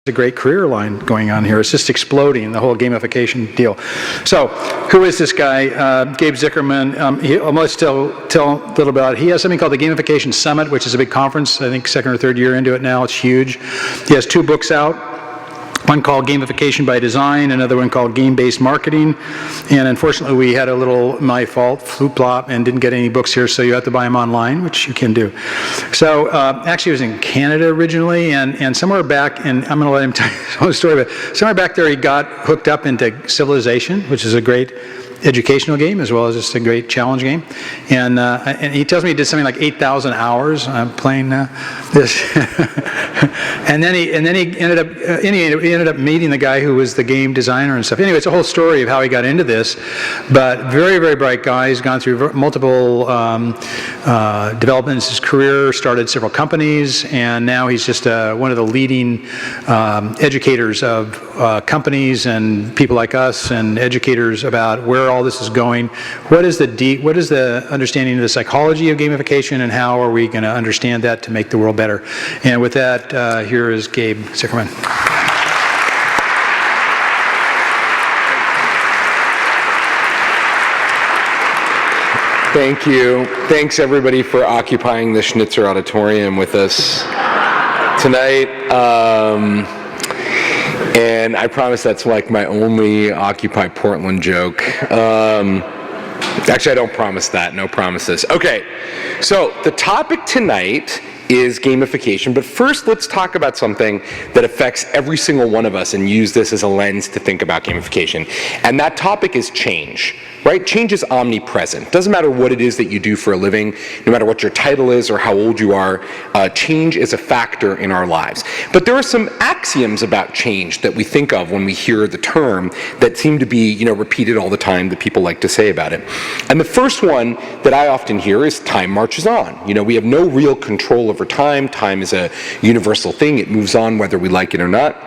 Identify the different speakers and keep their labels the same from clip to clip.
Speaker 1: a great career line going on here. It's just exploding, the whole gamification deal. So, who is this guy? Gabe Zichermann. Let's tell a little about it. He has something called the Gamification Summit, which is a big conference. I think second or third year into it now. It's huge. He has 2 books out. One called Gamification by Design, another one called Game-Based Marketing. And unfortunately, we had a little, my fault, flip-flop, and didn't get any books here, so you have to buy them online, which you can do. So actually, it was in Canada originally, and somewhere back, and I'm going to let him tell you his whole story, but somewhere back there, he got hooked up into Civilization, which is a great educational game as well as just a great challenge game, and he tells me he did something like 8,000 hours playing this, and then he ended up meeting the guy who was the game designer and stuff. Anyway, it's a whole story of how he got into this, but very, very bright guy. He's gone through multiple developments in his career, started several companies, and now he's just one of the leading educators of companies and people like us and educators about where all this is going. What is the understanding of the psychology of gamification, and how are we going to understand that to make the world better? And with that, here is Gabe Zichermann.
Speaker 2: Thank you. Thanks everybody for occupying the Schnitzer Auditorium with us tonight. And I promise that's like my only Occupy Portland joke. Actually, I don't promise that. No promises. Okay, so the topic tonight is gamification, but first let's talk about something that affects every single one of us and use this as a lens to think about gamification. And that topic is change, right? Change is omnipresent. Doesn't matter what it is that you do for a living, no matter what your title is or how old you are, change is a factor in our lives. But there are some axioms about change that we think of when we hear the term that seem to be, repeated all the time that people like to say about it. And the first one that I often hear is time marches on. We have no real control over time. Time is a universal thing. It moves on whether we like it or not.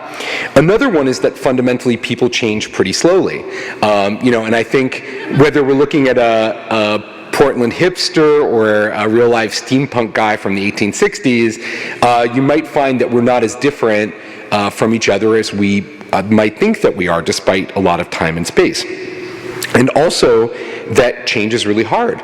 Speaker 2: Another one is that fundamentally people change pretty slowly. And I think whether we're looking at a Portland hipster or a real-life steampunk guy from the 1860s, you might find that we're not as different from each other as we might think that we are, despite a lot of time and space. And also that change is really hard.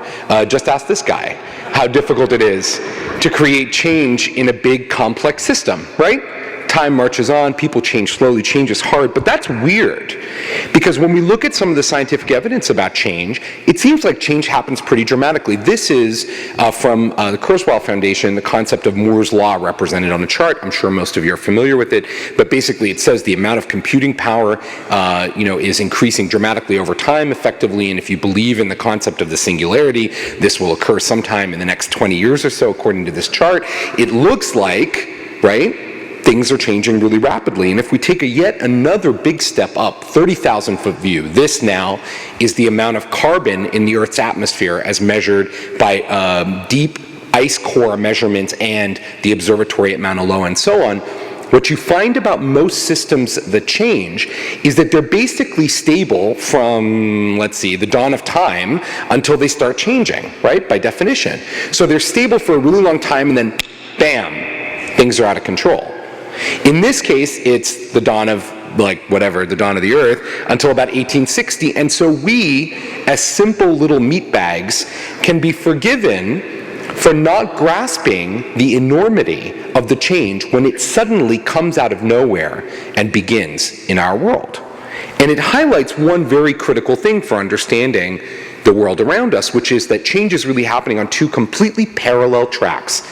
Speaker 2: Just ask this guy how difficult it is to create change in a big, complex system, right? Time marches on, people change slowly, change is hard, but that's weird. Because when we look at some of the scientific evidence about change, it seems like change happens pretty dramatically. This is from the Kurzweil Foundation, the concept of Moore's Law represented on a chart. I'm sure most of you are familiar with it, but basically it says the amount of computing power is increasing dramatically over time effectively, and if you believe in the concept of the singularity, this will occur sometime in the next 20 years or so, according to this chart. It looks like, right, things are changing really rapidly. And if we take yet another big step up, 30,000-foot view, this now is the amount of carbon in the Earth's atmosphere as measured by deep ice core measurements and the observatory at Mauna Loa and so on. What you find about most systems that change is that they're basically stable from, let's see, the dawn of time until they start changing, right, by definition. So they're stable for a really long time, and then, bam, things are out of control. In this case, it's the dawn of, the dawn of the Earth, until about 1860. And so we, as simple little meat bags, can be forgiven for not grasping the enormity of the change when it suddenly comes out of nowhere and begins in our world. And it highlights one very critical thing for understanding the world around us, which is that change is really happening on 2 completely parallel tracks.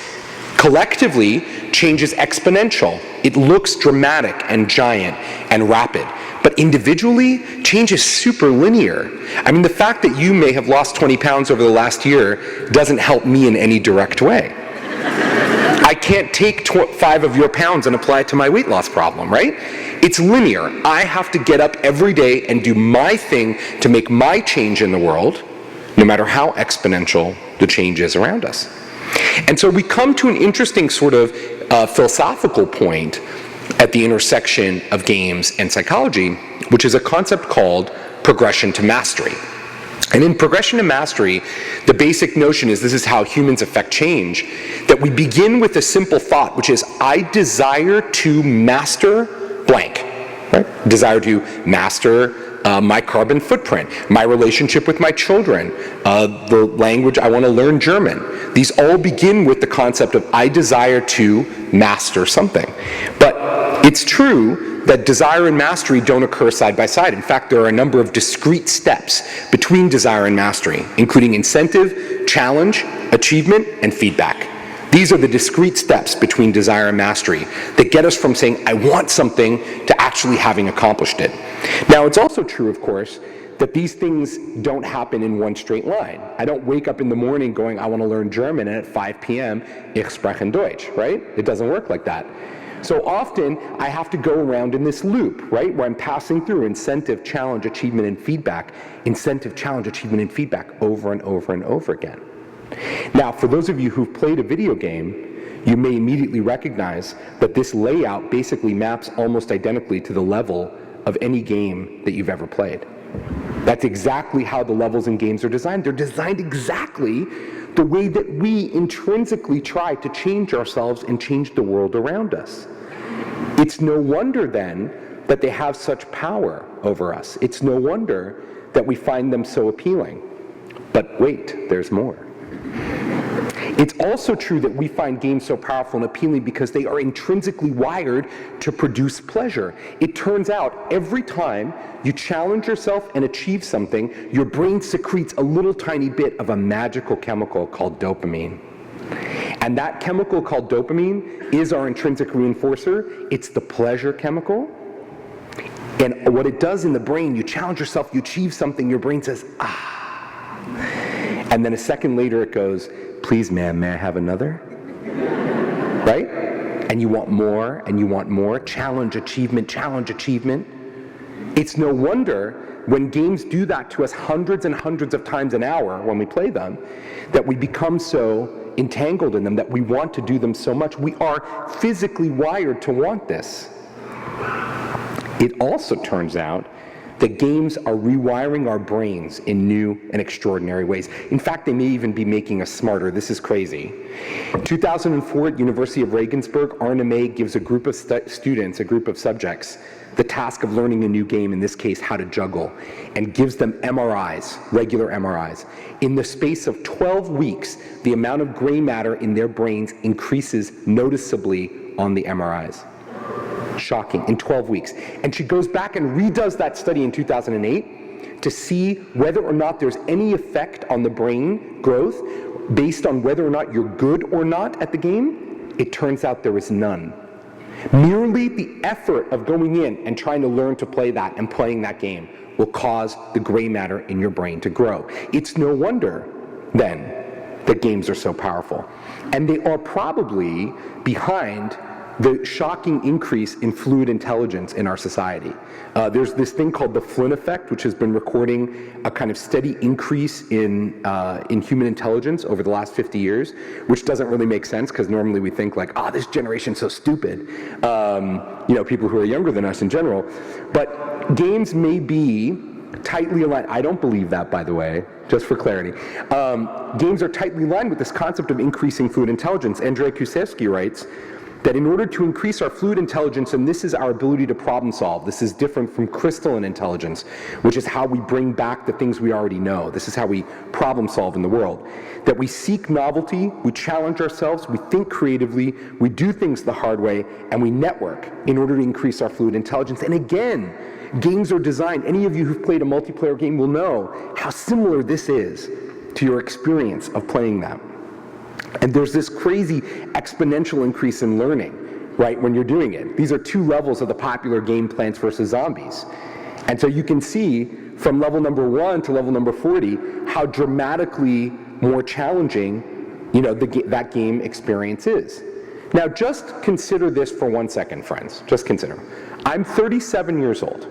Speaker 2: Collectively, change is exponential. It looks dramatic and giant and rapid. But individually, change is super linear. I mean, the fact that you may have lost 20 pounds over the last year doesn't help me in any direct way. I can't take 5 of your pounds and apply it to my weight loss problem, right? It's linear. I have to get up every day and do my thing to make my change in the world, no matter how exponential the change is around us. And so we come to an interesting sort of philosophical point at the intersection of games and psychology, which is a concept called progression to mastery. And in progression to mastery, the basic notion is this is how humans affect change, that we begin with a simple thought, which is I desire to master blank, right? Desire to master my carbon footprint, my relationship with my children, the language I want to learn German. These all begin with the concept of I desire to master something. But it's true that desire and mastery don't occur side by side. In fact, there are a number of discrete steps between desire and mastery, including incentive, challenge, achievement, and feedback. These are the discrete steps between desire and mastery that get us from saying, I want something, to actually having accomplished it. Now, it's also true, of course, that these things don't happen in one straight line. I don't wake up in the morning going, I want to learn German, and at 5 p.m., ich spreche Deutsch, right? It doesn't work like that. So often, I have to go around in this loop, right, where I'm passing through incentive, challenge, achievement, and feedback, incentive, challenge, achievement, and feedback over and over and over again. Now, for those of you who've played a video game, you may immediately recognize that this layout basically maps almost identically to the level of any game that you've ever played. That's exactly how the levels in games are designed. They're designed exactly the way that we intrinsically try to change ourselves and change the world around us. It's no wonder then that they have such power over us. It's no wonder that we find them so appealing. But wait, there's more. It's also true that we find games so powerful and appealing because they are intrinsically wired to produce pleasure. It turns out every time you challenge yourself and achieve something, your brain secretes a little tiny bit of a magical chemical called dopamine. And that chemical called dopamine is our intrinsic reinforcer. It's the pleasure chemical. And what it does in the brain, you challenge yourself, you achieve something, your brain says, ah. And then a second later it goes, please, ma'am, may I have another? Right? And you want more, and you want more. Challenge, achievement, challenge, achievement. It's no wonder when games do that to us hundreds and hundreds of times an hour when we play them, that we become so entangled in them that we want to do them so much. We are physically wired to want this. It also turns out that games are rewiring our brains in new and extraordinary ways. In fact, they may even be making us smarter. This is crazy. In 2004 at University of Regensburg, Arne May gives a group of students, a group of subjects, the task of learning a new game, in this case, how to juggle, and gives them MRIs, regular MRIs. In the space of 12 weeks, the amount of gray matter in their brains increases noticeably on the MRIs. Shocking, in 12 weeks. And she goes back and redoes that study in 2008 to see whether or not there's any effect on the brain growth based on whether or not you're good or not at the game. It turns out there is none. Merely the effort of going in and trying to learn to play that and playing that game will cause the gray matter in your brain to grow. It's no wonder, then, that games are so powerful. And they are probably behind the shocking increase in fluid intelligence in our society. There's this thing called the Flynn effect, which has been recording a kind of steady increase in human intelligence over the last 50 years, which doesn't really make sense because normally we think like, this generation's so stupid. People who are younger than us in general. But games may be tightly aligned. I don't believe that, by the way, just for clarity. Games are tightly aligned with this concept of increasing fluid intelligence. Andrzej Kusewski writes that in order to increase our fluid intelligence, and this is our ability to problem solve, this is different from crystalline intelligence, which is how we bring back the things we already know. This is how we problem solve in the world. That we seek novelty, we challenge ourselves, we think creatively, we do things the hard way, and we network in order to increase our fluid intelligence. And again, games are designed, any of you who've played a multiplayer game will know how similar this is to your experience of playing that. And there's this crazy exponential increase in learning, right, when you're doing it. These are two levels of the popular game Plants vs. Zombies. And so you can see from level number 1 to level number 40 how dramatically more challenging, that game experience is. Now just consider this for 1 second, friends. Just consider. I'm 37 years old.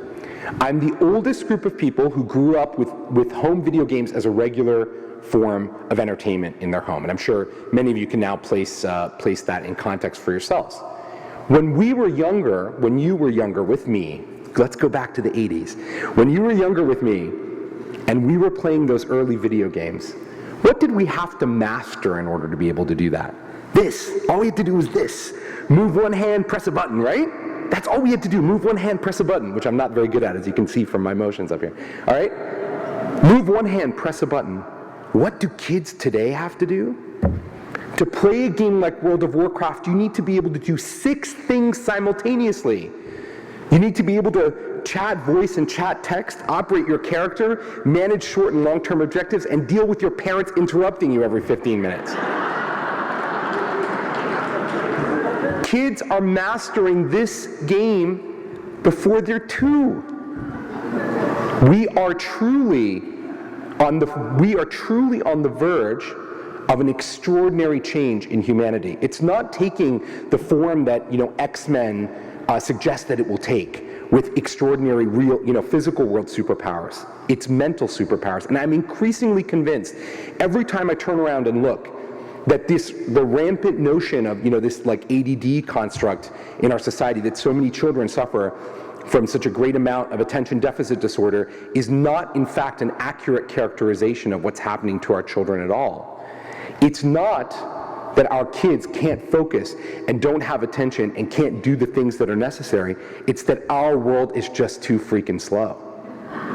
Speaker 2: I'm the oldest group of people who grew up with home video games as a regular form of entertainment in their home. And I'm sure many of you can now place that in context for yourselves. When you were younger with me, let's go back to the 80s. When you were younger with me and we were playing those early video games, what did we have to master in order to be able to do that? This. All we had to do was this. Move one hand, press a button, right? That's That's all we had to do. Move one hand, press a button, which I'm not very good at, as you can see from my motions up here. All right? Move one hand, press a button. What do kids today have to do? To play a game like World of Warcraft, you need to be able to do 6 things simultaneously. You need to be able to chat voice and chat text, operate your character, manage short and long-term objectives, and deal with your parents interrupting you every 15 minutes. Kids are mastering this game before they're 2. We are truly on the verge of an extraordinary change in humanity. It's not taking the form that X-Men suggest that it will take, with extraordinary real, physical world superpowers. It's mental superpowers. And I'm increasingly convinced every time I turn around and look that the rampant notion of, this like ADD construct in our society that so many children suffer from such a great amount of attention deficit disorder is not in fact an accurate characterization of what's happening to our children at all. It's not that our kids can't focus and don't have attention and can't do the things that are necessary. It's that our world is just too freaking slow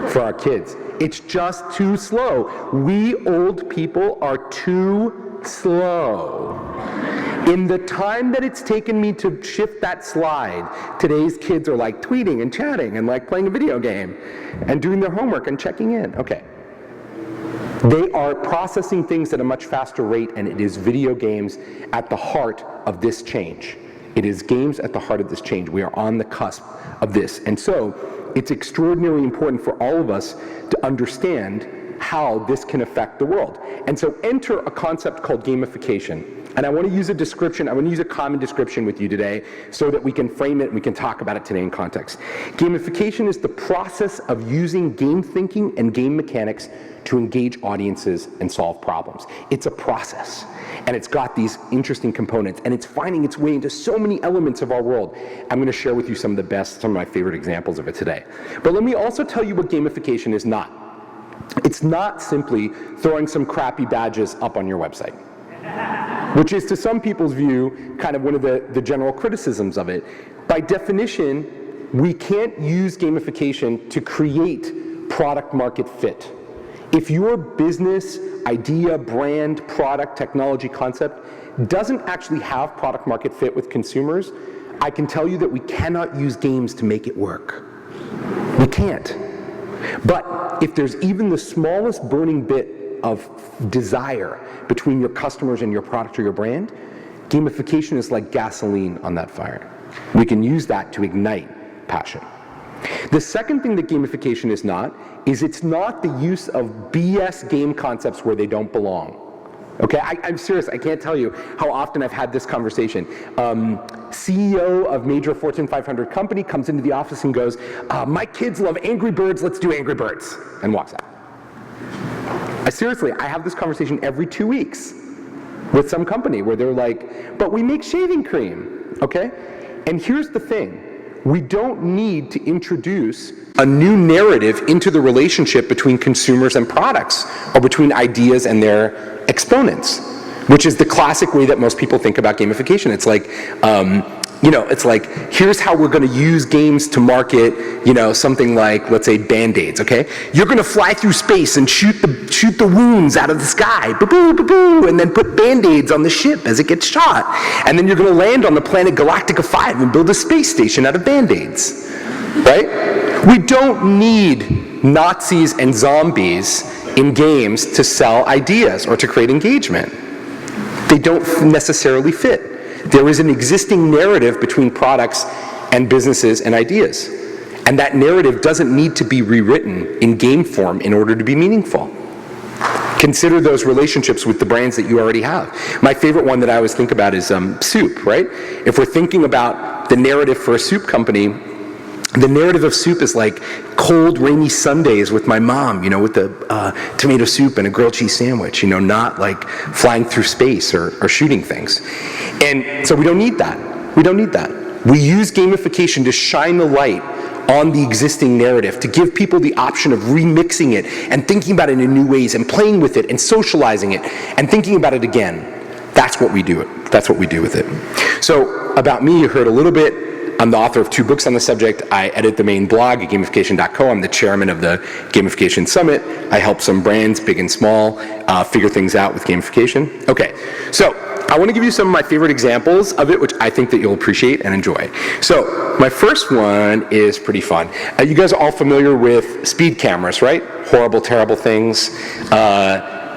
Speaker 2: for our kids. It's just too slow. We old people are too slow. In the time that it's taken me to shift that slide, today's kids are like tweeting and chatting and like playing a video game and doing their homework and checking in. Okay. They are processing things at a much faster rate, and it is video games at the heart of this change. It is games at the heart of this change. We are on the cusp of this. And so it's extraordinarily important for all of us to understand how this can affect the world. And so enter a concept called gamification. And I want to use a description, I want to use a common description with you today so that we can frame it and we can talk about it today in context. Gamification is the process of using game thinking and game mechanics to engage audiences and solve problems. It's a process, and it's got these interesting components, and it's finding its way into so many elements of our world. I'm going to share with you some of my favorite examples of it today. But let me also tell you what gamification is not. It's not simply throwing some crappy badges up on your website, which is to some people's view kind of one of the general criticisms of it. By definition, we can't use gamification to create product market fit. If your business idea, brand, product, technology concept doesn't actually have product market fit with consumers, I can tell you that we cannot use games to make it work. We can't. But if there's even the smallest burning bit of desire between your customers and your product or your brand, gamification is like gasoline on that fire. We can use that to ignite passion. The second thing that gamification is not, is it's not the use of BS game concepts where they don't belong. Okay, I'm serious, I can't tell you how often I've had this conversation. CEO of major Fortune 500 company comes into the office and goes, my kids love Angry Birds, let's do Angry Birds, and walks out. Seriously, I have this conversation every 2 weeks with some company where they're like, but we make shaving cream, okay? And here's the thing. We don't need to introduce a new narrative into the relationship between consumers and products, or between ideas and their exponents, which is the classic way that most people think about gamification. It's like, it's like, here's how we're going to use games to market, something like, let's say, Band-Aids, okay? You're going to fly through space and shoot the wounds out of the sky, ba-boo, ba-boo, and then put Band-Aids on the ship as it gets shot. And then you're going to land on the planet Galactica 5 and build a space station out of Band-Aids, right? We don't need Nazis and zombies in games to sell ideas or to create engagement. They don't necessarily fit. There is an existing narrative between products and businesses and ideas. And that narrative doesn't need to be rewritten in game form in order to be meaningful. Consider those relationships with the brands that you already have. My favorite one that I always think about is soup, right? If we're thinking about the narrative for a soup company, the narrative of soup is like cold, rainy Sundays with my mom, with the tomato soup and a grilled cheese sandwich, not like flying through space or shooting things. And so we don't need that. We don't need that. We use gamification to shine the light on the existing narrative, to give people the option of remixing it and thinking about it in new ways and playing with it and socializing it and thinking about it again. That's what we do. That's what we do with it. So about me, you heard a little bit. I'm the author of 2 books on the subject. I edit the main blog at gamification.co. I'm the chairman of the Gamification Summit. I help some brands, big and small, figure things out with gamification. Okay, so I want to give you some of my favorite examples of it, which I think that you'll appreciate and enjoy. So my first one is pretty fun. You guys are all familiar with speed cameras, right? Horrible, terrible things.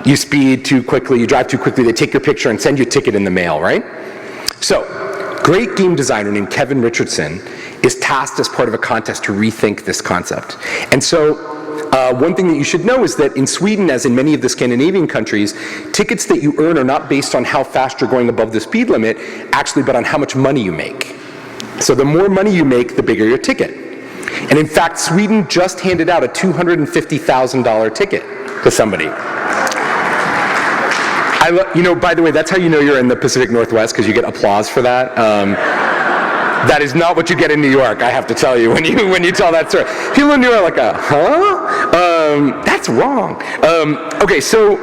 Speaker 2: You speed too quickly, you drive too quickly, they take your picture and send you a ticket in the mail, right? So, great game designer named Kevin Richardson is tasked as part of a contest to rethink this concept. And so, one thing that you should know is that in Sweden, as in many of the Scandinavian countries, tickets that you earn are not based on how fast you're going above the speed limit, actually, but on how much money you make. So the more money you make, the bigger your ticket. And in fact, Sweden just handed out a $250,000 ticket to somebody. By the way, that's how you know you're in the Pacific Northwest, because you get applause for that. That is not what you get in New York, I have to tell you, when you tell that story. People in New York are like, huh? That's wrong. Okay, so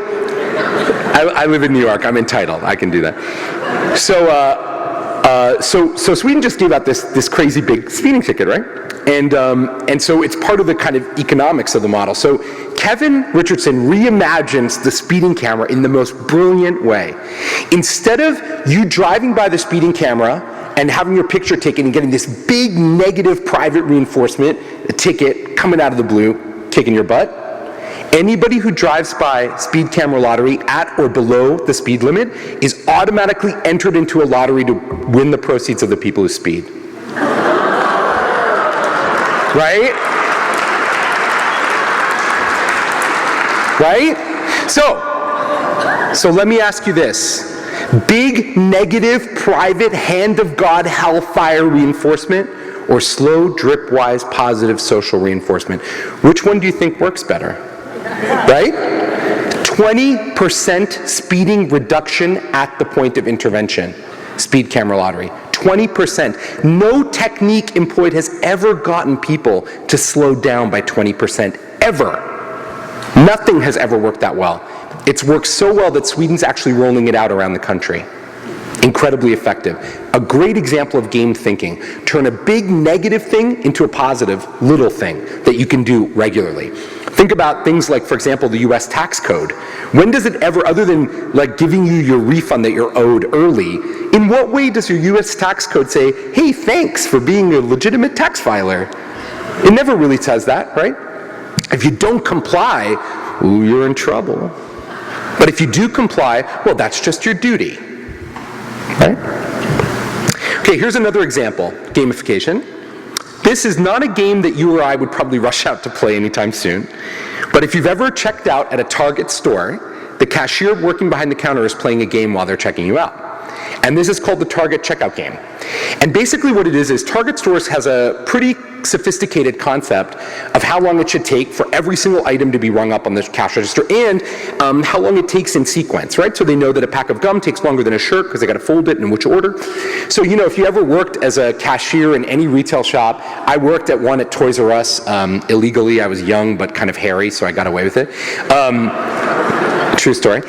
Speaker 2: I live in New York. I'm entitled. I can do that. So Sweden just gave out this crazy big speeding ticket, right? And so it's part of the kind of economics of the model. So Kevin Richardson reimagines the speeding camera in the most brilliant way. Instead of you driving by the speeding camera and having your picture taken and getting this big negative private reinforcement, a ticket coming out of the blue, kicking your butt, anybody who drives by speed camera lottery at or below the speed limit is automatically entered into a lottery to win the proceeds of the people who speed. Right? Right? So let me ask you this. Big, negative, private, hand of God, hellfire reinforcement, or slow, dripwise, positive social reinforcement? Which one do you think works better? Right? 20% speeding reduction at the point of intervention. Speed camera lottery. 20%. No technique employed has ever gotten people to slow down by 20%, ever. Nothing has ever worked that well. It's worked so well that Sweden's actually rolling it out around the country. Incredibly effective. A great example of game thinking. Turn a big negative thing into a positive little thing that you can do regularly. Think about things like, for example, the US tax code. When does it ever, other than like giving you your refund that you're owed early, in what way does your US tax code say, hey, thanks for being a legitimate tax filer? It never really says that, right? If you don't comply, ooh, you're in trouble. But if you do comply, well, that's just your duty. Right? Okay, here's another example, gamification. This is not a game that you or I would probably rush out to play anytime soon. But if you've ever checked out at a Target store, the cashier working behind the counter is playing a game while they're checking you out. And this is called the Target checkout game. And basically what it is Target stores has a pretty sophisticated concept of how long it should take for every single item to be rung up on the cash register, and how long it takes in sequence, right? So they know that a pack of gum takes longer than a shirt because they got to fold it in which order. So, if you ever worked as a cashier in any retail shop, I worked at one at Toys R Us illegally. I was young but kind of hairy, so I got away with it. True story.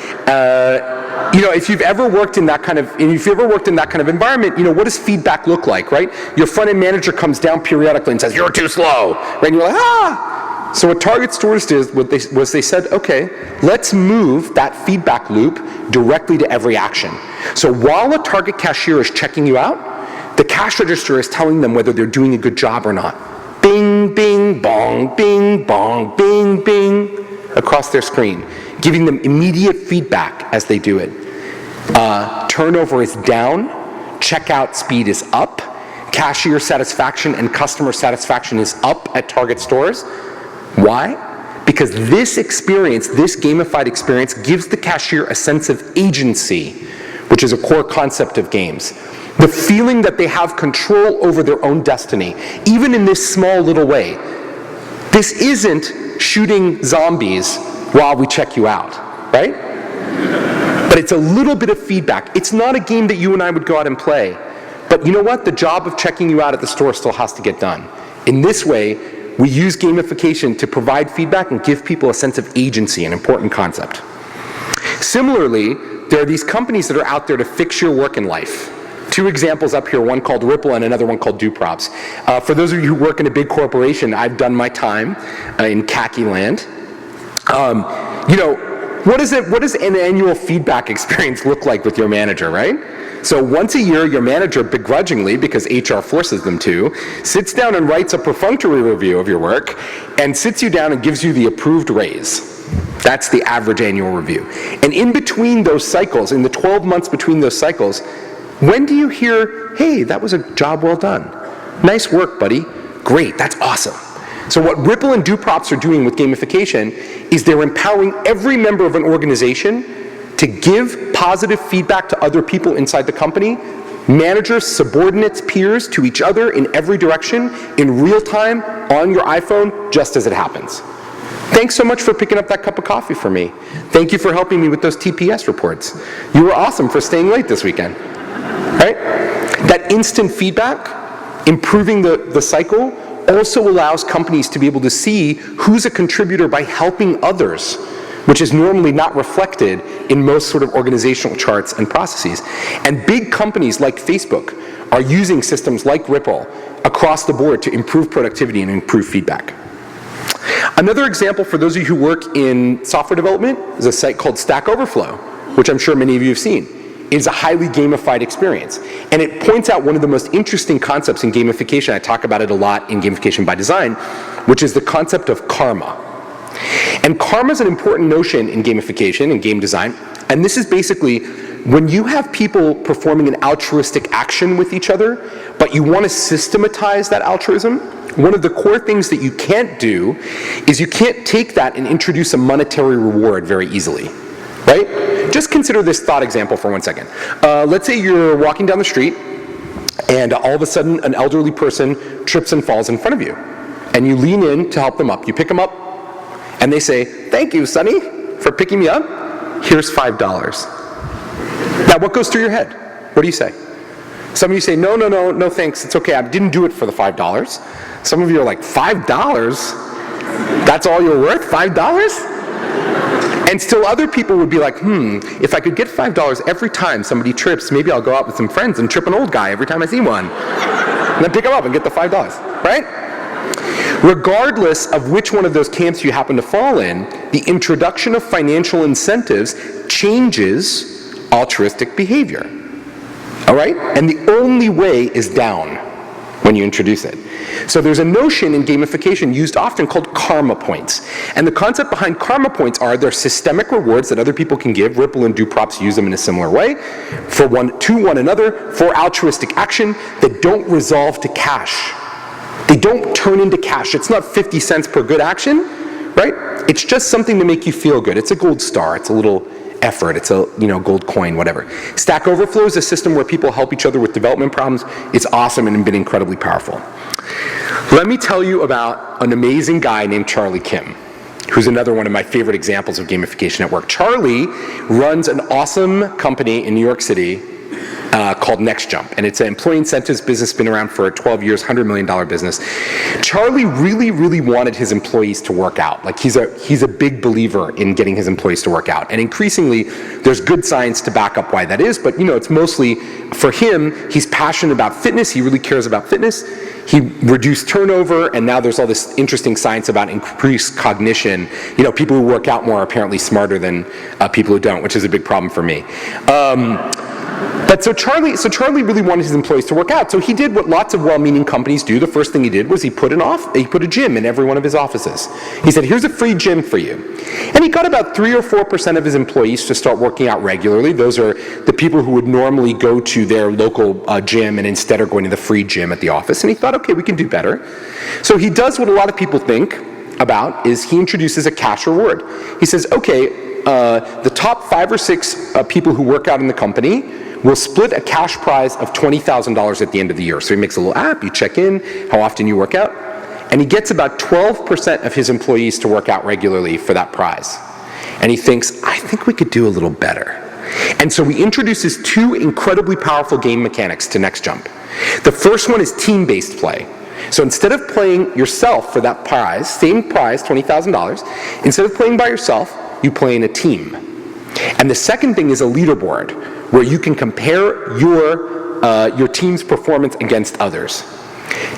Speaker 2: If you've ever worked in that kind of, environment, what does feedback look like, right? Your front-end manager comes down periodically and says, you're too slow, right? And you're like, ah! So what Target stores did was they said, okay, let's move that feedback loop directly to every action. So while a Target cashier is checking you out, the cash register is telling them whether they're doing a good job or not. Bing, bing, bong, bing, bong, bing, bing, across their screen, giving them immediate feedback as they do it. Turnover is down, checkout speed is up, cashier satisfaction and customer satisfaction is up at Target stores. Why? Because this experience, this gamified experience, gives the cashier a sense of agency, which is a core concept of games. The feeling that they have control over their own destiny, even in this small little way. This isn't shooting zombies while we check you out, right? But it's a little bit of feedback. It's not a game that you and I would go out and play. But you know what? The job of checking you out at the store still has to get done. In this way, we use gamification to provide feedback and give people a sense of agency, an important concept. Similarly, there are these companies that are out there to fix your work in life, Two examples up here, one called Ripple and another one called Dooprops. For those of you who work in a big corporation, I've done my time in khaki land. What does an annual feedback experience look like with your manager, right? So once a year, your manager begrudgingly, because HR forces them to, sits down and writes a perfunctory review of your work and sits you down and gives you the approved raise. That's the average annual review. And in between those cycles, in the 12 months between those cycles, when do you hear, hey, that was a job well done. Nice work, buddy. Great, that's awesome. So what Ripple and Dooprops are doing with gamification is they're empowering every member of an organization to give positive feedback to other people inside the company, managers, subordinates, peers, to each other in every direction, in real time, on your iPhone, just as it happens. Thanks so much for picking up that cup of coffee for me. Thank you for helping me with those TPS reports. You were awesome for staying late this weekend. Right? That instant feedback, improving the cycle, also allows companies to be able to see who's a contributor by helping others, which is normally not reflected in most sort of organizational charts and processes. And big companies like Facebook are using systems like Ripple across the board to improve productivity and improve feedback. Another example for those of you who work in software development is a site called Stack Overflow, which I'm sure many of you have seen. It's a highly gamified experience. And it points out one of the most interesting concepts in gamification. I talk about it a lot in Gamification by Design, which is the concept of karma. And karma is an important notion in gamification and game design. And this is basically when you have people performing an altruistic action with each other, but you want to systematize that altruism, one of the core things that you can't do is you can't take that and introduce a monetary reward very easily, right? Just consider this thought example for 1 second. Let's say you're walking down the street and all of a sudden an elderly person trips and falls in front of you. And you lean in to help them up. You pick them up and they say, "Thank you, Sonny, for picking me up. Here's $5. Now what goes through your head? What do you say? Some of you say, no thanks, it's okay, I didn't do it for the $5. Some of you are like, $5? That's all you're worth, $5? And still other people would be like, if I could get $5 every time somebody trips, maybe I'll go out with some friends and trip an old guy every time I see one. And then pick them up and get the $5, right? Regardless of which one of those camps you happen to fall in, the introduction of financial incentives changes altruistic behavior. All right? And the only way is down when you introduce it. So there's a notion in gamification used often called karma points. And the concept behind karma points are they're systemic rewards that other people can give. Ripple and Dooprops use them in a similar way to one another for altruistic action that don't resolve to cash. They don't turn into cash. It's not 50 cents per good action, right? It's just something to make you feel good. It's a gold star. It's a little effort. It's a gold coin, whatever. Stack Overflow is a system where people help each other with development problems. It's awesome and been incredibly powerful. Let me tell you about an amazing guy named Charlie Kim, who's another one of my favorite examples of gamification at work. Charlie runs an awesome company in New York City called NextJump, and it's an employee incentives business, been around for 12 years, $100 million business. Charlie really wanted his employees to work out. Like he's a big believer in getting his employees to work out, and increasingly there's good science to back up why that is, but it's mostly for him. He's passionate about fitness. He really cares about fitness. He reduced turnover, and now there's all this interesting science about increased cognition. People who work out more are apparently smarter than people who don't, which is a big problem for me. But so Charlie really wanted his employees to work out. So he did what lots of well-meaning companies do. The first thing he did was he put a gym in every one of his offices. He said, "Here's a free gym for you." And he got about 3 or 4% of his employees to start working out regularly. Those are the people who would normally go to their local gym and instead are going to the free gym at the office. And he thought, okay, we can do better. So he does what a lot of people think about, is he introduces a cash reward. He says, okay, the top 5 or 6 people who work out in the company will split a cash prize of $20,000 at the end of the year. So he makes a little app, you check in, how often you work out, and he gets about 12% of his employees to work out regularly for that prize. And he thinks, I think we could do a little better. And so he introduces 2 incredibly powerful game mechanics to NextJump. The first one is team-based play. So instead of playing yourself for that prize, same prize, $20,000, instead of playing by yourself, you play in a team. And the second thing is a leaderboard, where you can compare your your team's performance against others.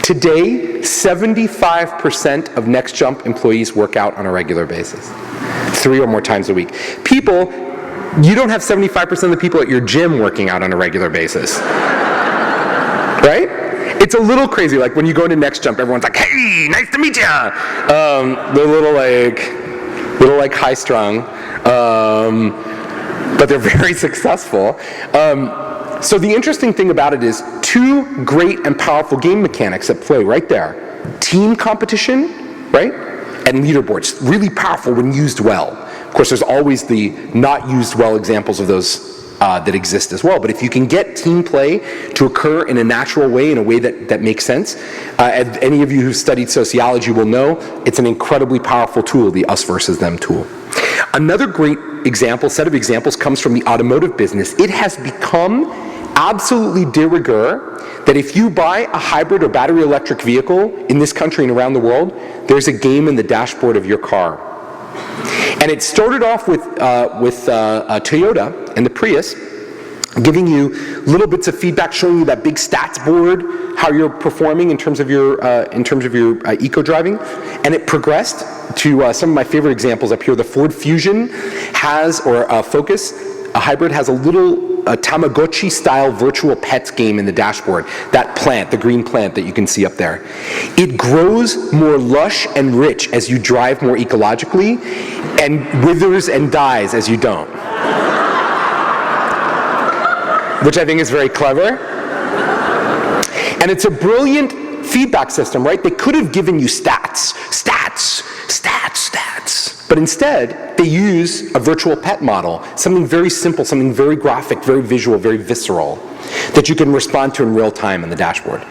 Speaker 2: Today, 75% of Next Jump employees work out on a regular basis, 3 or more times a week. People, you don't have 75% of the people at your gym working out on a regular basis, right? It's a little crazy, like when you go into Next Jump, everyone's like, hey, nice to meet ya. They're a little like high-strung, but they're very successful. So the interesting thing about it is 2 great and powerful game mechanics at play right there. Team competition, right? And leaderboards, really powerful when used well. Of course, there's always the not used well examples of those that exist as well. But if you can get team play to occur in a natural way, in a way that makes sense, and any of you who've studied sociology will know, it's an incredibly powerful tool, the us versus them tool. Another great set of examples comes from the automotive business. It has become absolutely de rigueur that if you buy a hybrid or battery electric vehicle in this country and around the world, there's a game in the dashboard of your car. And it started off with Toyota and the Prius, giving you little bits of feedback, showing you that big stats board, how you're performing in terms of your eco driving, and it progressed to some of my favorite examples up here. The Ford Fusion has, or Focus, a hybrid, has a little Tamagotchi-style virtual pets game in the dashboard. That plant, the green plant that you can see up there. It grows more lush and rich as you drive more ecologically, and withers and dies as you don't. Which I think is very clever. And it's a brilliant feedback system, right? They could have given you stats. But instead, they use a virtual pet model, something very simple, something very graphic, very visual, very visceral, that you can respond to in real time on the dashboard.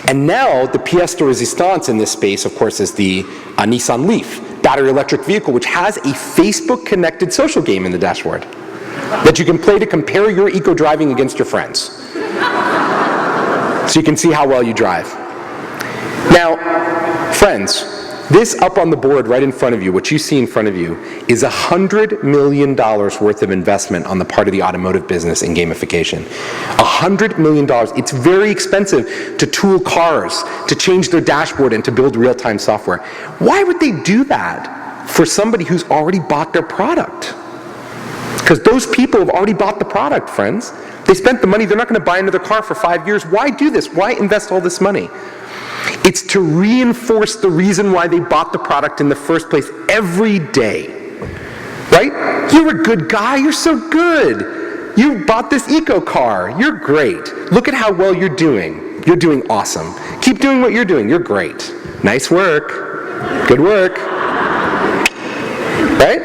Speaker 2: And now, the pièce de résistance in this space, of course, is the Nissan Leaf, battery electric vehicle, which has a Facebook-connected social game in the dashboard that you can play to compare your eco-driving against your friends. So you can see how well you drive. Now, friends, this up on the board right in front of you, what you see in front of you, is $100 million worth of investment on the part of the automotive business in gamification. $100 million. It's very expensive to tool cars, to change their dashboard, and to build real-time software. Why would they do that for somebody who's already bought their product? Because those people have already bought the product, friends. They spent the money. They're not going to buy another car for 5 years. Why do this? Why invest all this money? It's to reinforce the reason why they bought the product in the first place every day. Right? You're a good guy. You're so good. You bought this eco car. You're great. Look at how well you're doing. You're doing awesome. Keep doing what you're doing. You're great. Nice work. Good work. Right?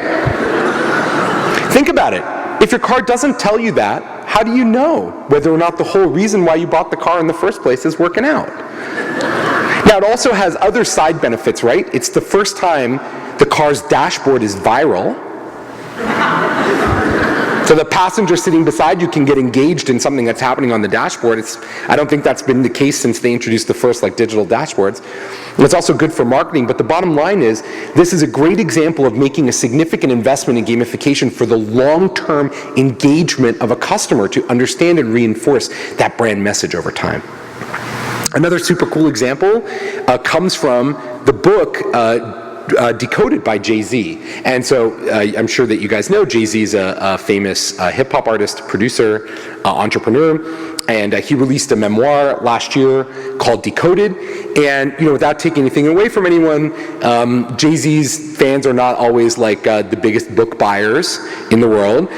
Speaker 2: Think about it. If your car doesn't tell you that, how do you know whether or not the whole reason why you bought the car in the first place is working out? Now, it also has other side benefits, right? It's the first time the car's dashboard is viral. So the passenger sitting beside you can get engaged in something that's happening on the dashboard. I don't think that's been the case since they introduced the first digital dashboards. And it's also good for marketing, but the bottom line is this is a great example of making a significant investment in gamification for the long-term engagement of a customer to understand and reinforce that brand message over time. Another super cool example comes from the book Decoded by Jay-Z. And so I'm sure that you guys know Jay-Z is a famous hip-hop artist, producer, entrepreneur, and he released a memoir last year called Decoded. And without taking anything away from anyone, Jay-Z's fans are not always the biggest book buyers in the world.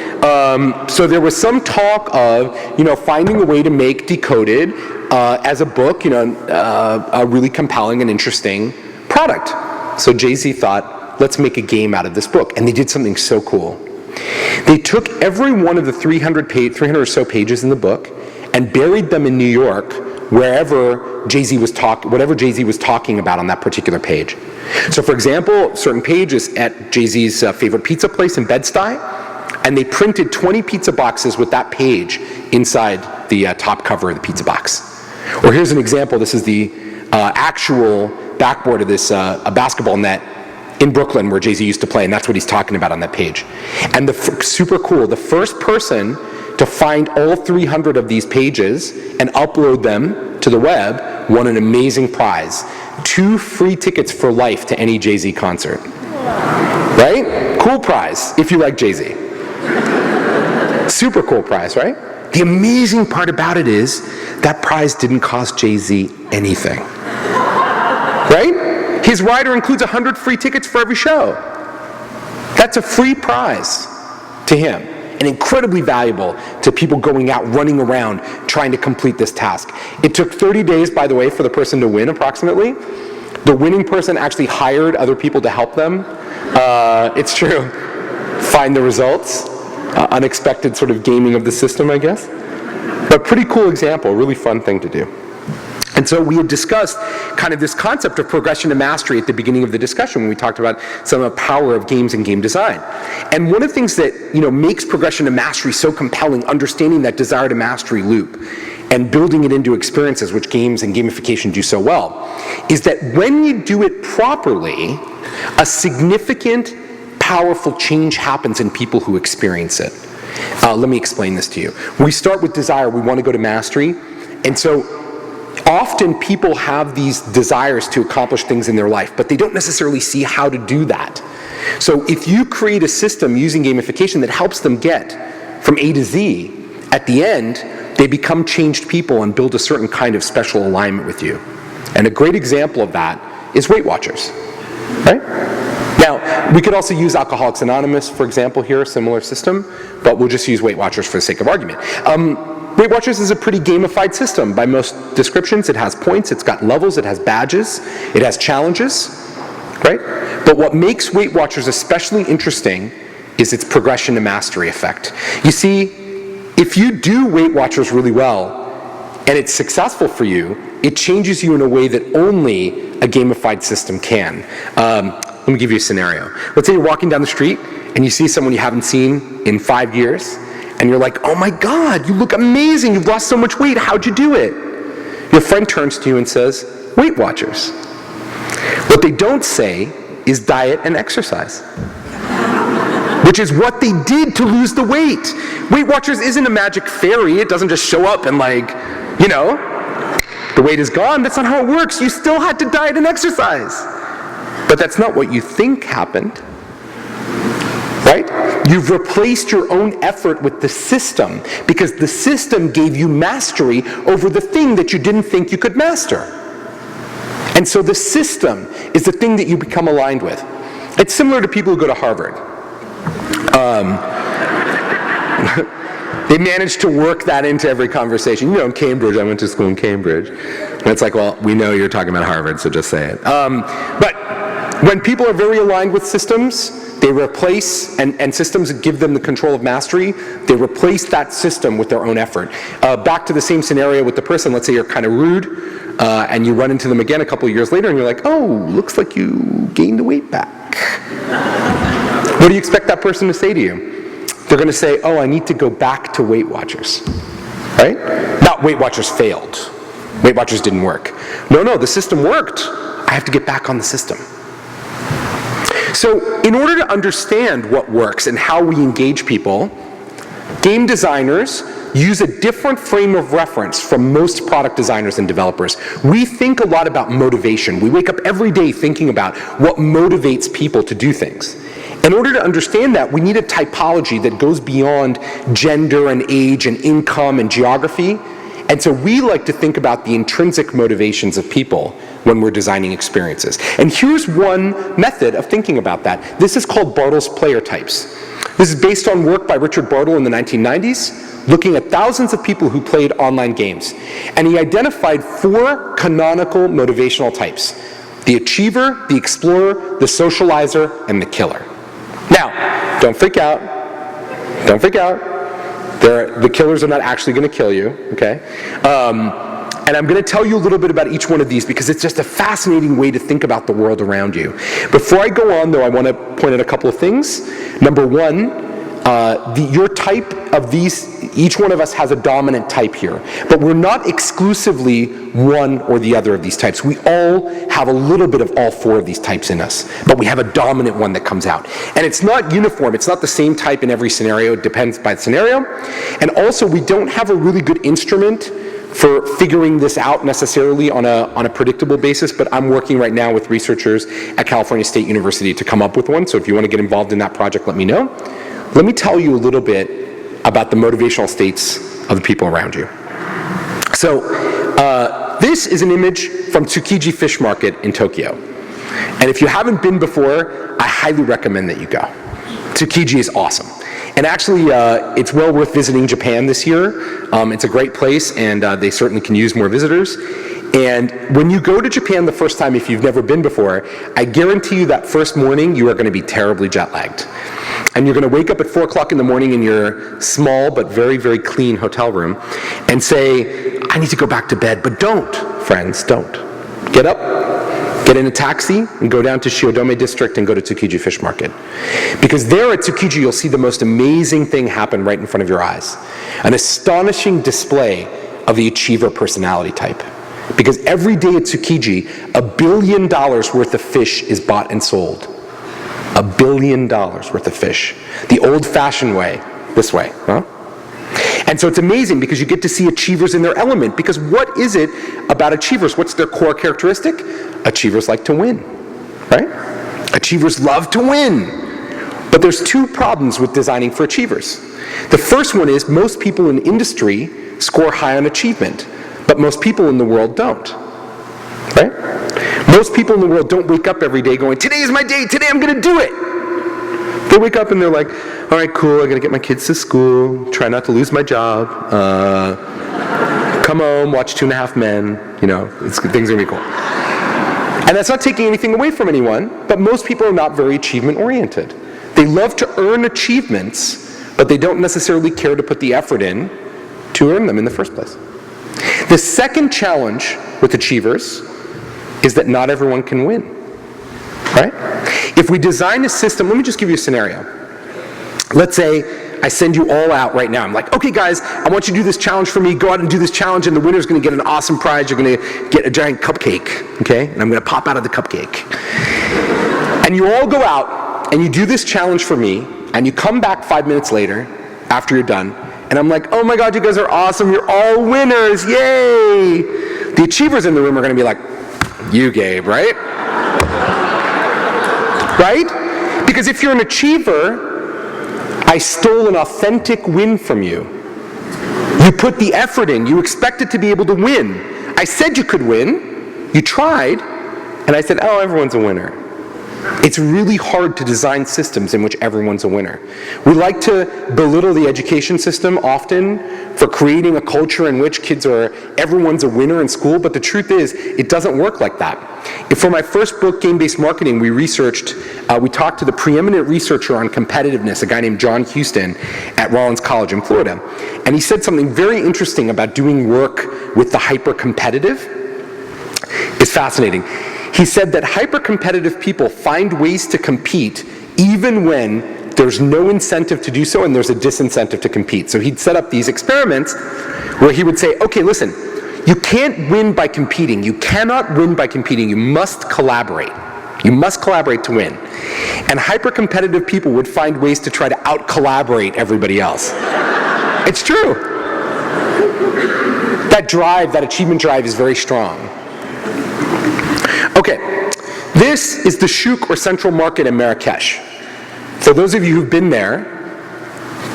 Speaker 2: So there was some talk of finding a way to make Decoded as a book, a really compelling and interesting product. So Jay-Z thought, let's make a game out of this book. And they did something so cool. They took every one of the 300 or so pages in the book and buried them in New York whatever Jay-Z was talking about on that particular page. So for example, certain page is at Jay-Z's favorite pizza place in Bed-Stuy, and they printed 20 pizza boxes with that page inside the top cover of the pizza box. Or here's an example. This is the actual backboard of this a basketball net in Brooklyn where Jay-Z used to play, and that's what he's talking about on that page. And super cool, the first person to find all 300 of these pages and upload them to the web won an amazing prize. 2 free tickets for life to any Jay-Z concert. Right? Cool prize, if you like Jay-Z. Super cool prize, right? The amazing part about it is that prize didn't cost Jay-Z anything. Right? His rider includes 100 free tickets for every show. That's a free prize to him, and incredibly valuable to people going out, running around, trying to complete this task. It took 30 days, by the way, for the person to win, approximately. The winning person actually hired other people to help them. It's true. Find the results. Unexpected sort of gaming of the system, I guess. But pretty cool example, really fun thing to do. And so we had discussed kind of this concept of progression to mastery at the beginning of the discussion when we talked about some of the power of games and game design. And one of the things that makes progression to mastery so compelling, understanding that desire to mastery loop and building it into experiences, which games and gamification do so well, is that when you do it properly, a significant, powerful change happens in people who experience it. Let me explain this to you. We start with desire. We want to go to mastery. And so often people have these desires to accomplish things in their life, but they don't necessarily see how to do that. So if you create a system using gamification that helps them get from A to Z, at the end, they become changed people and build a certain kind of special alignment with you. And a great example of that is Weight Watchers, right? Now, we could also use Alcoholics Anonymous, for example, here, a similar system, but we'll just use Weight Watchers for the sake of argument. Weight Watchers is a pretty gamified system by most descriptions. It has points, it's got levels, it has badges, it has challenges, right? But what makes Weight Watchers especially interesting is its progression to mastery effect. You see, if you do Weight Watchers really well, and it's successful for you, it changes you in a way that only a gamified system can. Let me give you a scenario. Let's say you're walking down the street and you see someone you haven't seen in 5 years, and you're like, oh my God, you look amazing, you've lost so much weight, how'd you do it? Your friend turns to you and says, Weight Watchers. What they don't say is diet and exercise, which is what they did to lose the weight. Weight Watchers isn't a magic fairy. It doesn't just show up and the weight is gone. That's not how it works. You still had to diet and exercise. But that's not what you think happened, right? You've replaced your own effort with the system because the system gave you mastery over the thing that you didn't think you could master. And so the system is the thing that you become aligned with. It's similar to people who go to Harvard. They manage to work that into every conversation. In Cambridge, I went to school in Cambridge. And it's like, well, we know you're talking about Harvard, so just say it. But when people are very aligned with systems, they replace, and systems give them the control of mastery, they replace that system with their own effort. Back to the same scenario with the person, let's say you're kind of rude, and you run into them again a couple of years later, and you're like, oh, looks like you gained the weight back. What do you expect that person to say to you? They're going to say, oh, I need to go back to Weight Watchers, right? Not Weight Watchers failed. Weight Watchers didn't work. No, the system worked. I have to get back on the system. So in order to understand what works and how we engage people, game designers use a different frame of reference from most product designers and developers. We think a lot about motivation. We wake up every day thinking about what motivates people to do things. In order to understand that, we need a typology that goes beyond gender and age and income and geography. And so we like to think about the intrinsic motivations of people when we're designing experiences. And here's one method of thinking about that. This is called Bartle's player types. This is based on work by Richard Bartle in the 1990s, looking at thousands of people who played online games. And he identified 4 canonical motivational types: the achiever, the explorer, the socializer, and the killer. Now, don't freak out. Don't freak out. The killers are not actually going to kill you, okay? And I'm going to tell you a little bit about each one of these because it's just a fascinating way to think about the world around you. Before I go on, though, I want to point out a couple of things. Number one, your type of these, each one of us has a dominant type here, but we're not exclusively one or the other of these types. We all have a little bit of all four of these types in us, but we have a dominant one that comes out. And it's not uniform, it's not the same type in every scenario, it depends by the scenario. And also, we don't have a really good instrument for figuring this out necessarily on a predictable basis, but I'm working right now with researchers at California State University to come up with one, so if you want to get involved in that project, let me know. Let me tell you a little bit about the motivational states of the people around you. So, this is an image from Tsukiji Fish Market in Tokyo. And if you haven't been before, I highly recommend that you go. Tsukiji is awesome. And actually, it's well worth visiting Japan this year. It's a great place, and they certainly can use more visitors. And when you go to Japan the first time, if you've never been before, I guarantee you that first morning you are going to be terribly jet lagged. And you're going to wake up at 4 o'clock in the morning in your small but very, very clean hotel room and say, I need to go back to bed. But don't, friends, don't. Get up, get in a taxi, and go down to Shiodome District and go to Tsukiji Fish Market. Because there at Tsukiji, you'll see the most amazing thing happen right in front of your eyes. An astonishing display of the achiever personality type. Because every day at Tsukiji, $1 billion worth of fish is bought and sold. $1 billion worth of fish. The old-fashioned way, this way, huh? And so it's amazing because you get to see achievers in their element. Because what is it about achievers? What's their core characteristic? Achievers like to win, right? Achievers love to win. But there's two problems with designing for achievers. The first one is most people in industry score high on achievement, but most people in the world don't, right? Most people in the world don't wake up every day going, today is my day, today I'm going to do it. They wake up and they're like, all right, cool, I'm going to get my kids to school, try not to lose my job, come home, watch 2.5 Men, things are going to be cool. And that's not taking anything away from anyone, but most people are not very achievement-oriented. They love to earn achievements, but they don't necessarily care to put the effort in to earn them in the first place. The second challenge with achievers is that not everyone can win, right? If we design a system, let me just give you a scenario. Let's say I send you all out right now. I'm like, okay guys, I want you to do this challenge for me. Go out and do this challenge, and the winner's going to get an awesome prize. You're going to get a giant cupcake, okay? And I'm going to pop out of the cupcake. And you all go out, and you do this challenge for me, and you come back 5 minutes later, after you're done, and I'm like, oh my God, you guys are awesome. You're all winners. Yay! The achievers in the room are going to be like, you, Gabe, right? Right? Because if you're an achiever, I stole an authentic win from you. You put the effort in. You expected to be able to win. I said you could win. You tried. And I said, oh, everyone's a winner. It's really hard to design systems in which everyone's a winner. We like to belittle the education system often for creating a culture in which everyone's a winner in school, but the truth is, it doesn't work like that. For my first book, Game-Based Marketing, we talked to the preeminent researcher on competitiveness, a guy named John Houston at Rollins College in Florida. And he said something very interesting about doing work with the hyper-competitive. It's fascinating. He said that hyper-competitive people find ways to compete even when there's no incentive to do so and there's a disincentive to compete. So he'd set up these experiments where he would say, okay, listen, you can't win by competing. You cannot win by competing. You must collaborate. You must collaborate to win. And hyper-competitive people would find ways to try to out-collaborate everybody else. It's true. That drive, that achievement drive is very strong. Okay, this is the Shuk or Central Market in Marrakesh. For those of you who've been there,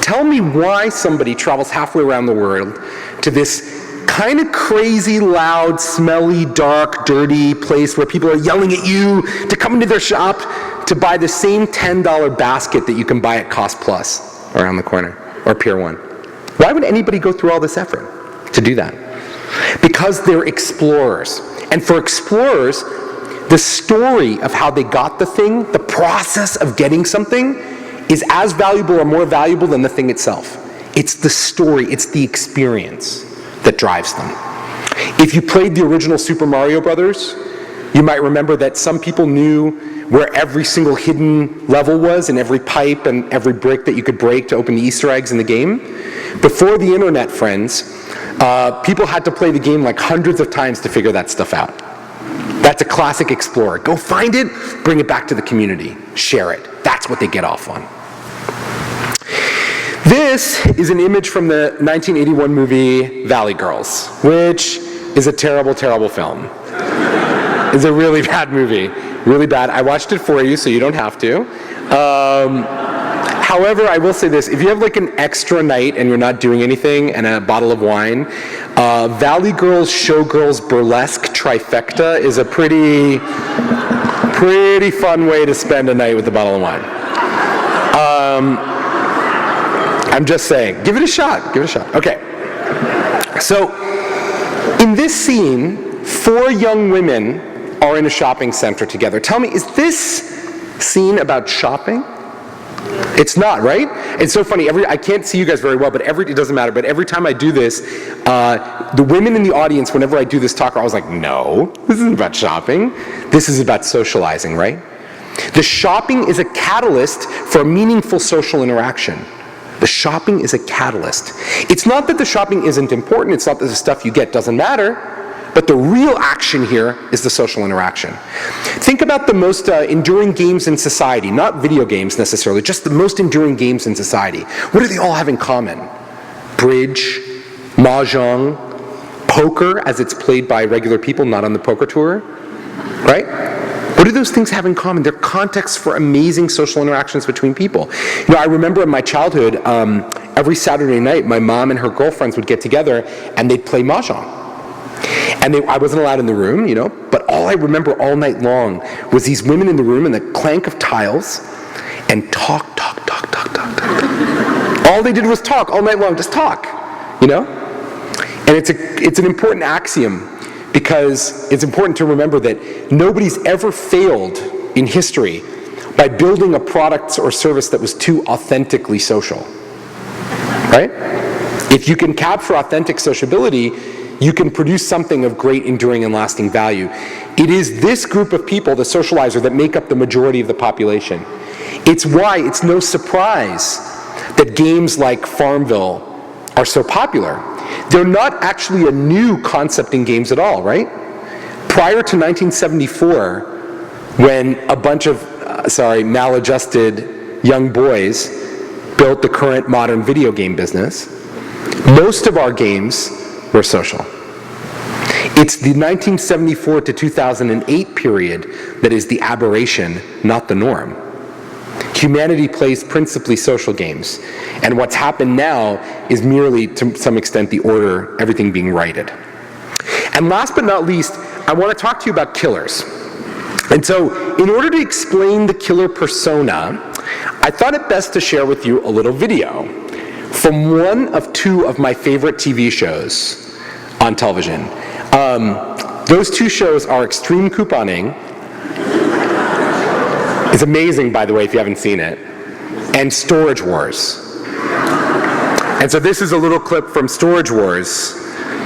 Speaker 2: tell me why somebody travels halfway around the world to this kind of crazy, loud, smelly, dark, dirty place where people are yelling at you to come into their shop to buy the same $10 basket that you can buy at Cost Plus around the corner, or Pier 1. Why would anybody go through all this effort to do that? Because they're explorers. And for explorers, the story of how they got the thing, the process of getting something, is as valuable or more valuable than the thing itself. It's the story, it's the experience that drives them. If you played the original Super Mario Brothers, You might remember that some people knew where every single hidden level was and every pipe and every brick that you could break to open the Easter eggs in the game. Before the internet, friends, people had to play the game like hundreds of times to figure that stuff out. That's a classic explorer. Go find it, bring it back to the community, share it. That's what they get off on. This is an image from the 1981 movie Valley Girls, which is a terrible, terrible film. It's a really bad movie, really bad. I watched it for you, so you don't have to. However, I will say this, if you have like an extra night and you're not doing anything and a bottle of wine, Valley Girls Showgirls Burlesque Trifecta is a pretty fun way to spend a night with a bottle of wine. I'm just saying, give it a shot, give it a shot. Okay, so in this scene, 4 young women are in a shopping center together. Tell me, is this scene about shopping? It's not, right? It's so funny. I can't see you guys very well, but it doesn't matter. But every time I do this, the women in the audience, whenever I do this talk, are always like, no, this isn't about shopping. This is about socializing, right? The shopping is a catalyst for a meaningful social interaction. The shopping is a catalyst. It's not that the shopping isn't important. It's not that the stuff you get doesn't matter. But the real action here is the social interaction. Think about the most enduring games in society, not video games necessarily, just the most enduring games in society. What do they all have in common? Bridge, mahjong, poker, as it's played by regular people, not on the poker tour, right? What do those things have in common? They're contexts for amazing social interactions between people. You know, I remember in my childhood, every Saturday night, my mom and her girlfriends would get together and they'd play mahjong. And I wasn't allowed in the room, you know, but all I remember all night long was these women in the room and the clank of tiles and talk. All they did was talk all night long, just talk, you know? And it's an important axiom because it's important to remember that nobody's ever failed in history by building a product or service that was too authentically social, right? If you can capture authentic sociability, you can produce something of great, enduring, and lasting value. It is this group of people, the socializer, that make up the majority of the population. It's why it's no surprise that games like Farmville are so popular. They're not actually a new concept in games at all, right? Prior to 1974, when a bunch of, maladjusted young boys built the current modern video game business, most of our games were social. It's the 1974 to 2008 period that is the aberration, not the norm. Humanity plays principally social games, and what's happened now is merely, to some extent, the order, everything being righted. And last but not least, I want to talk to you about killers. And so, in order to explain the killer persona, I thought it best to share with you a little video from one of 2 of my favorite TV shows on television. Those 2 shows are Extreme Couponing. It's amazing, by the way, if you haven't seen it, and Storage Wars. And so this is a little clip from Storage Wars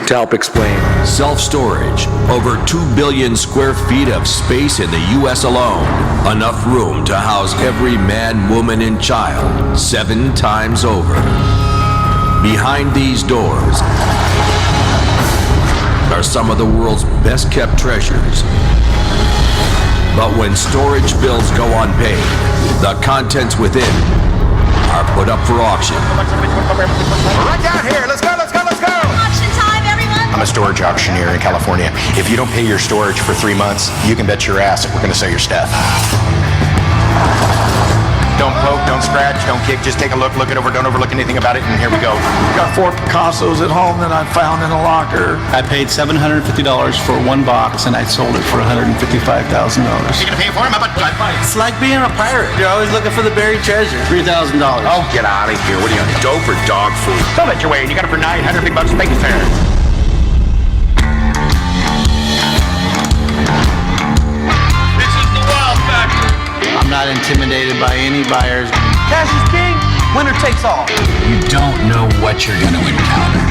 Speaker 2: to help explain.
Speaker 3: Self-storage, over 2 billion square feet of space in the U.S. alone. Enough room to house every man, woman, and child 7 times over. Behind these doors are some of the world's best kept treasures. But when storage bills go unpaid, the contents within are put up for auction.
Speaker 4: Right down here, let's go!
Speaker 5: Auction time, everyone!
Speaker 4: I'm a storage auctioneer in California. If you don't pay your storage for 3 months, you can bet your ass that we're gonna sell your stuff. Don't poke, don't scratch, don't kick, just take a look it over, don't overlook anything about it, and here we go.
Speaker 6: Got 4 Picassos at home that I found in a locker.
Speaker 7: I paid $750 for 1 box, and I sold it for $155,000.
Speaker 4: You gonna pay for him? How about
Speaker 6: It's like being a pirate. You're always looking for the buried treasure.
Speaker 7: $3,000.
Speaker 4: Oh, get out of here. What are you on, dope or dog food? Don't let your way, and you got it for $900 big bucks. Thank you, sir.
Speaker 6: This is the Wild Factor. I'm not intimidated by any buyers. Cash is king. Winner takes all.
Speaker 3: You don't know what you're going to encounter.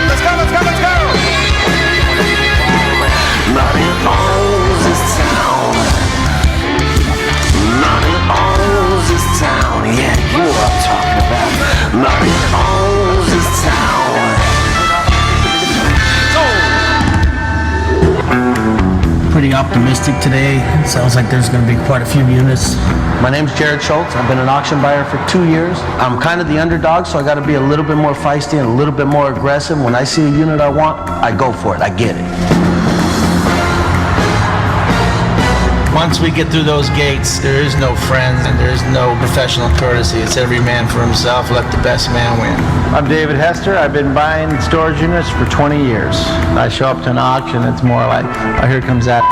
Speaker 4: Let's go!
Speaker 6: Pretty optimistic today. It sounds like there's going to be quite a few units. My name's Jared Schultz. I've been an auction buyer for 2 years. I'm kind of the underdog, so I got to be a little bit more feisty and a little bit more aggressive. When I see a unit I want, I go for it. I get it. Once we get through those gates, there is no friends and there is no professional courtesy. It's every man for himself. Let the best man win. I'm David Hester. I've been buying storage units for 20 years. I show up to an auction, it's more like, oh, here comes that.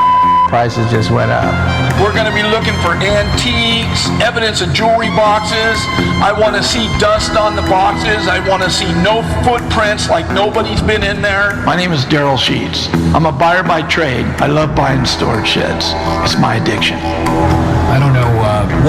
Speaker 6: Prices just went up.
Speaker 8: We're going to be looking for antiques, evidence of jewelry boxes. I want to see dust on the boxes. I want to see no footprints, like nobody's been in there.
Speaker 7: My name is Daryl Sheets. I'm a buyer by trade. I love buying storage sheds. It's my addiction.
Speaker 9: I don't know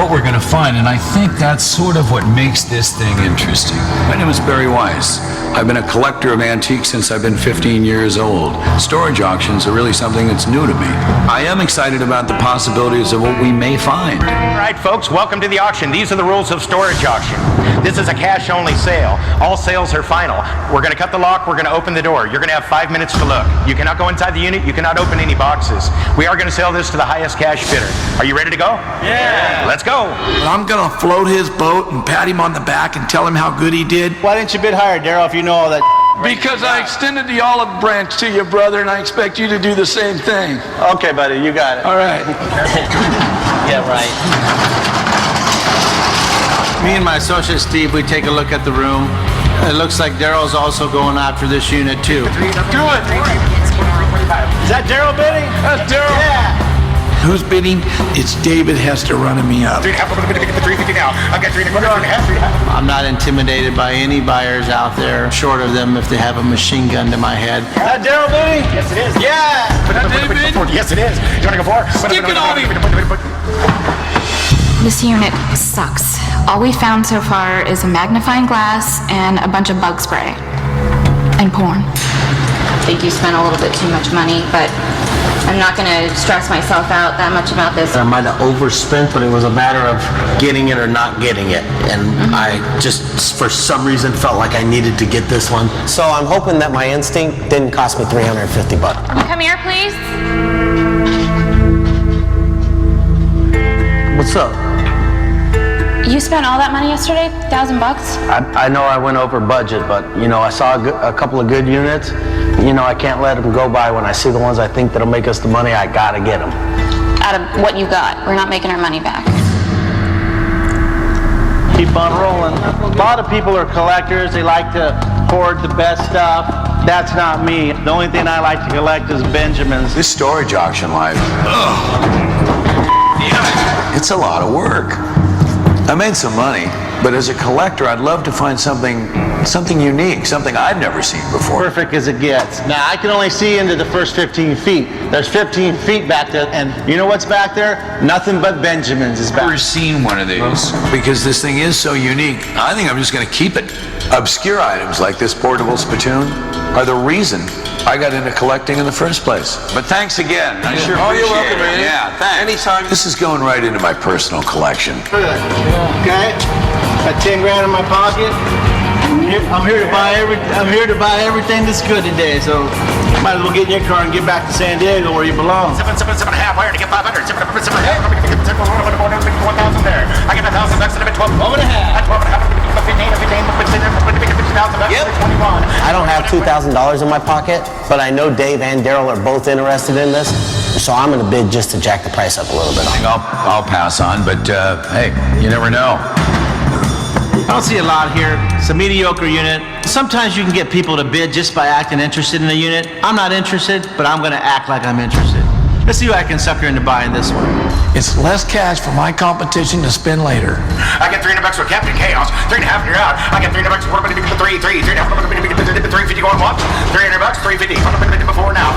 Speaker 9: what we're going to find, and I think that's sort of what makes this thing interesting.
Speaker 10: My name is Barry Wise. I've been a collector of antiques since I've been 15 years old. Storage auctions are really something that's new to me. I am excited about the possibilities of what we may find.
Speaker 4: All right, folks, welcome to the auction. These are the rules of storage auction. This is a cash-only sale. All sales are final. We're going to cut the lock. We're going to open the door. You're going to have 5 minutes to look. You cannot go inside the unit. You cannot open any boxes. We are going to sell this to the highest cash bidder. Are you ready to go? Yeah. Let's go.
Speaker 11: I'm going to float his boat and pat him on the back and tell him how good he did.
Speaker 6: Why didn't you bid higher, Daryl, if you know all that?
Speaker 8: Because I extended the olive branch to you, brother, and I expect you to do the same thing.
Speaker 6: Okay, buddy, you got it.
Speaker 8: All right.
Speaker 6: Yeah, right. Me and my associate Steve, we take a look at the room. It looks like Daryl's also going after this unit too.
Speaker 8: Do it.
Speaker 6: Is that Daryl bidding?
Speaker 8: That's Daryl.
Speaker 6: Yeah.
Speaker 11: Who's bidding? It's David Hester running me up.
Speaker 6: I'm not intimidated by any buyers out there, short of them if they have a machine gun to my head. Is that Daryl bidding?
Speaker 4: Yes, it is.
Speaker 6: Yeah.
Speaker 4: Yes, it is. You want to go for it?
Speaker 8: Stick it on him.
Speaker 12: This unit sucks. All we found so far is a magnifying glass and a bunch of bug spray. And porn. I think you spent a little bit too much money, but I'm not going to stress myself out that much about this.
Speaker 6: I might have overspent, but it was a matter of getting it or not getting it. And I just, for some reason, felt like I needed to get this one.
Speaker 13: So I'm hoping that my instinct didn't cost me $350.
Speaker 12: You come here, please.
Speaker 6: What's up?
Speaker 12: You spent all that money yesterday? $1,000?
Speaker 6: I know I went over budget, but, you know, I saw a couple of good units. You know, I can't let them go by. When I see the ones I think that'll make us the money, I gotta get them.
Speaker 12: Out of what you got, we're not making our money back.
Speaker 6: Keep on rolling. A lot of people are collectors. They like to hoard the best stuff. That's not me. The only thing I like to collect is Benjamins.
Speaker 10: This storage auction life, it's a lot of work. I made some money, but as a collector, I'd love to find something unique, something I've never seen before.
Speaker 6: Perfect as it gets. Now, I can only see into the first 15 feet. There's 15 feet back there, and you know what's back there? Nothing but Benjamins is back.
Speaker 9: I've never seen one of these.
Speaker 10: Because this thing is so unique, I think I'm just going to keep it. Obscure items like this portable spittoon are the reason I got into collecting in the first place. But thanks again. I sure appreciate
Speaker 8: you're welcome, man.
Speaker 10: it. Yeah, thanks.
Speaker 8: Anytime.
Speaker 10: This is going right into my personal collection.
Speaker 6: Okay? Got 10 grand in my pocket. I'm here to buy everything that's good today, so might as well get in your car and get back to San Diego where you belong.
Speaker 4: 7.5. Wire to get 500. 7.5. 1,000 there. I get 1,000 bucks and I bet 12. 12.5. At 12.5. 15. Yep. 21.
Speaker 13: I don't have $2,000 in my pocket, but I know Dave and Daryl are both interested in this, so I'm going to bid just to jack the price up a little bit.
Speaker 10: I'll pass on, but hey, you never know.
Speaker 6: I don't see a lot here. It's a mediocre unit. Sometimes you can get people to bid just by acting interested in a unit. I'm not interested, but I'm going to act like I'm interested. Let's see who I can sucker into buying this one.
Speaker 11: It's less cash for my competition to spend later.
Speaker 4: I get $300 for Captain Chaos. 3.5 and you're out. I get $300 for 3.5. 350 going once. $300. 350. Before now.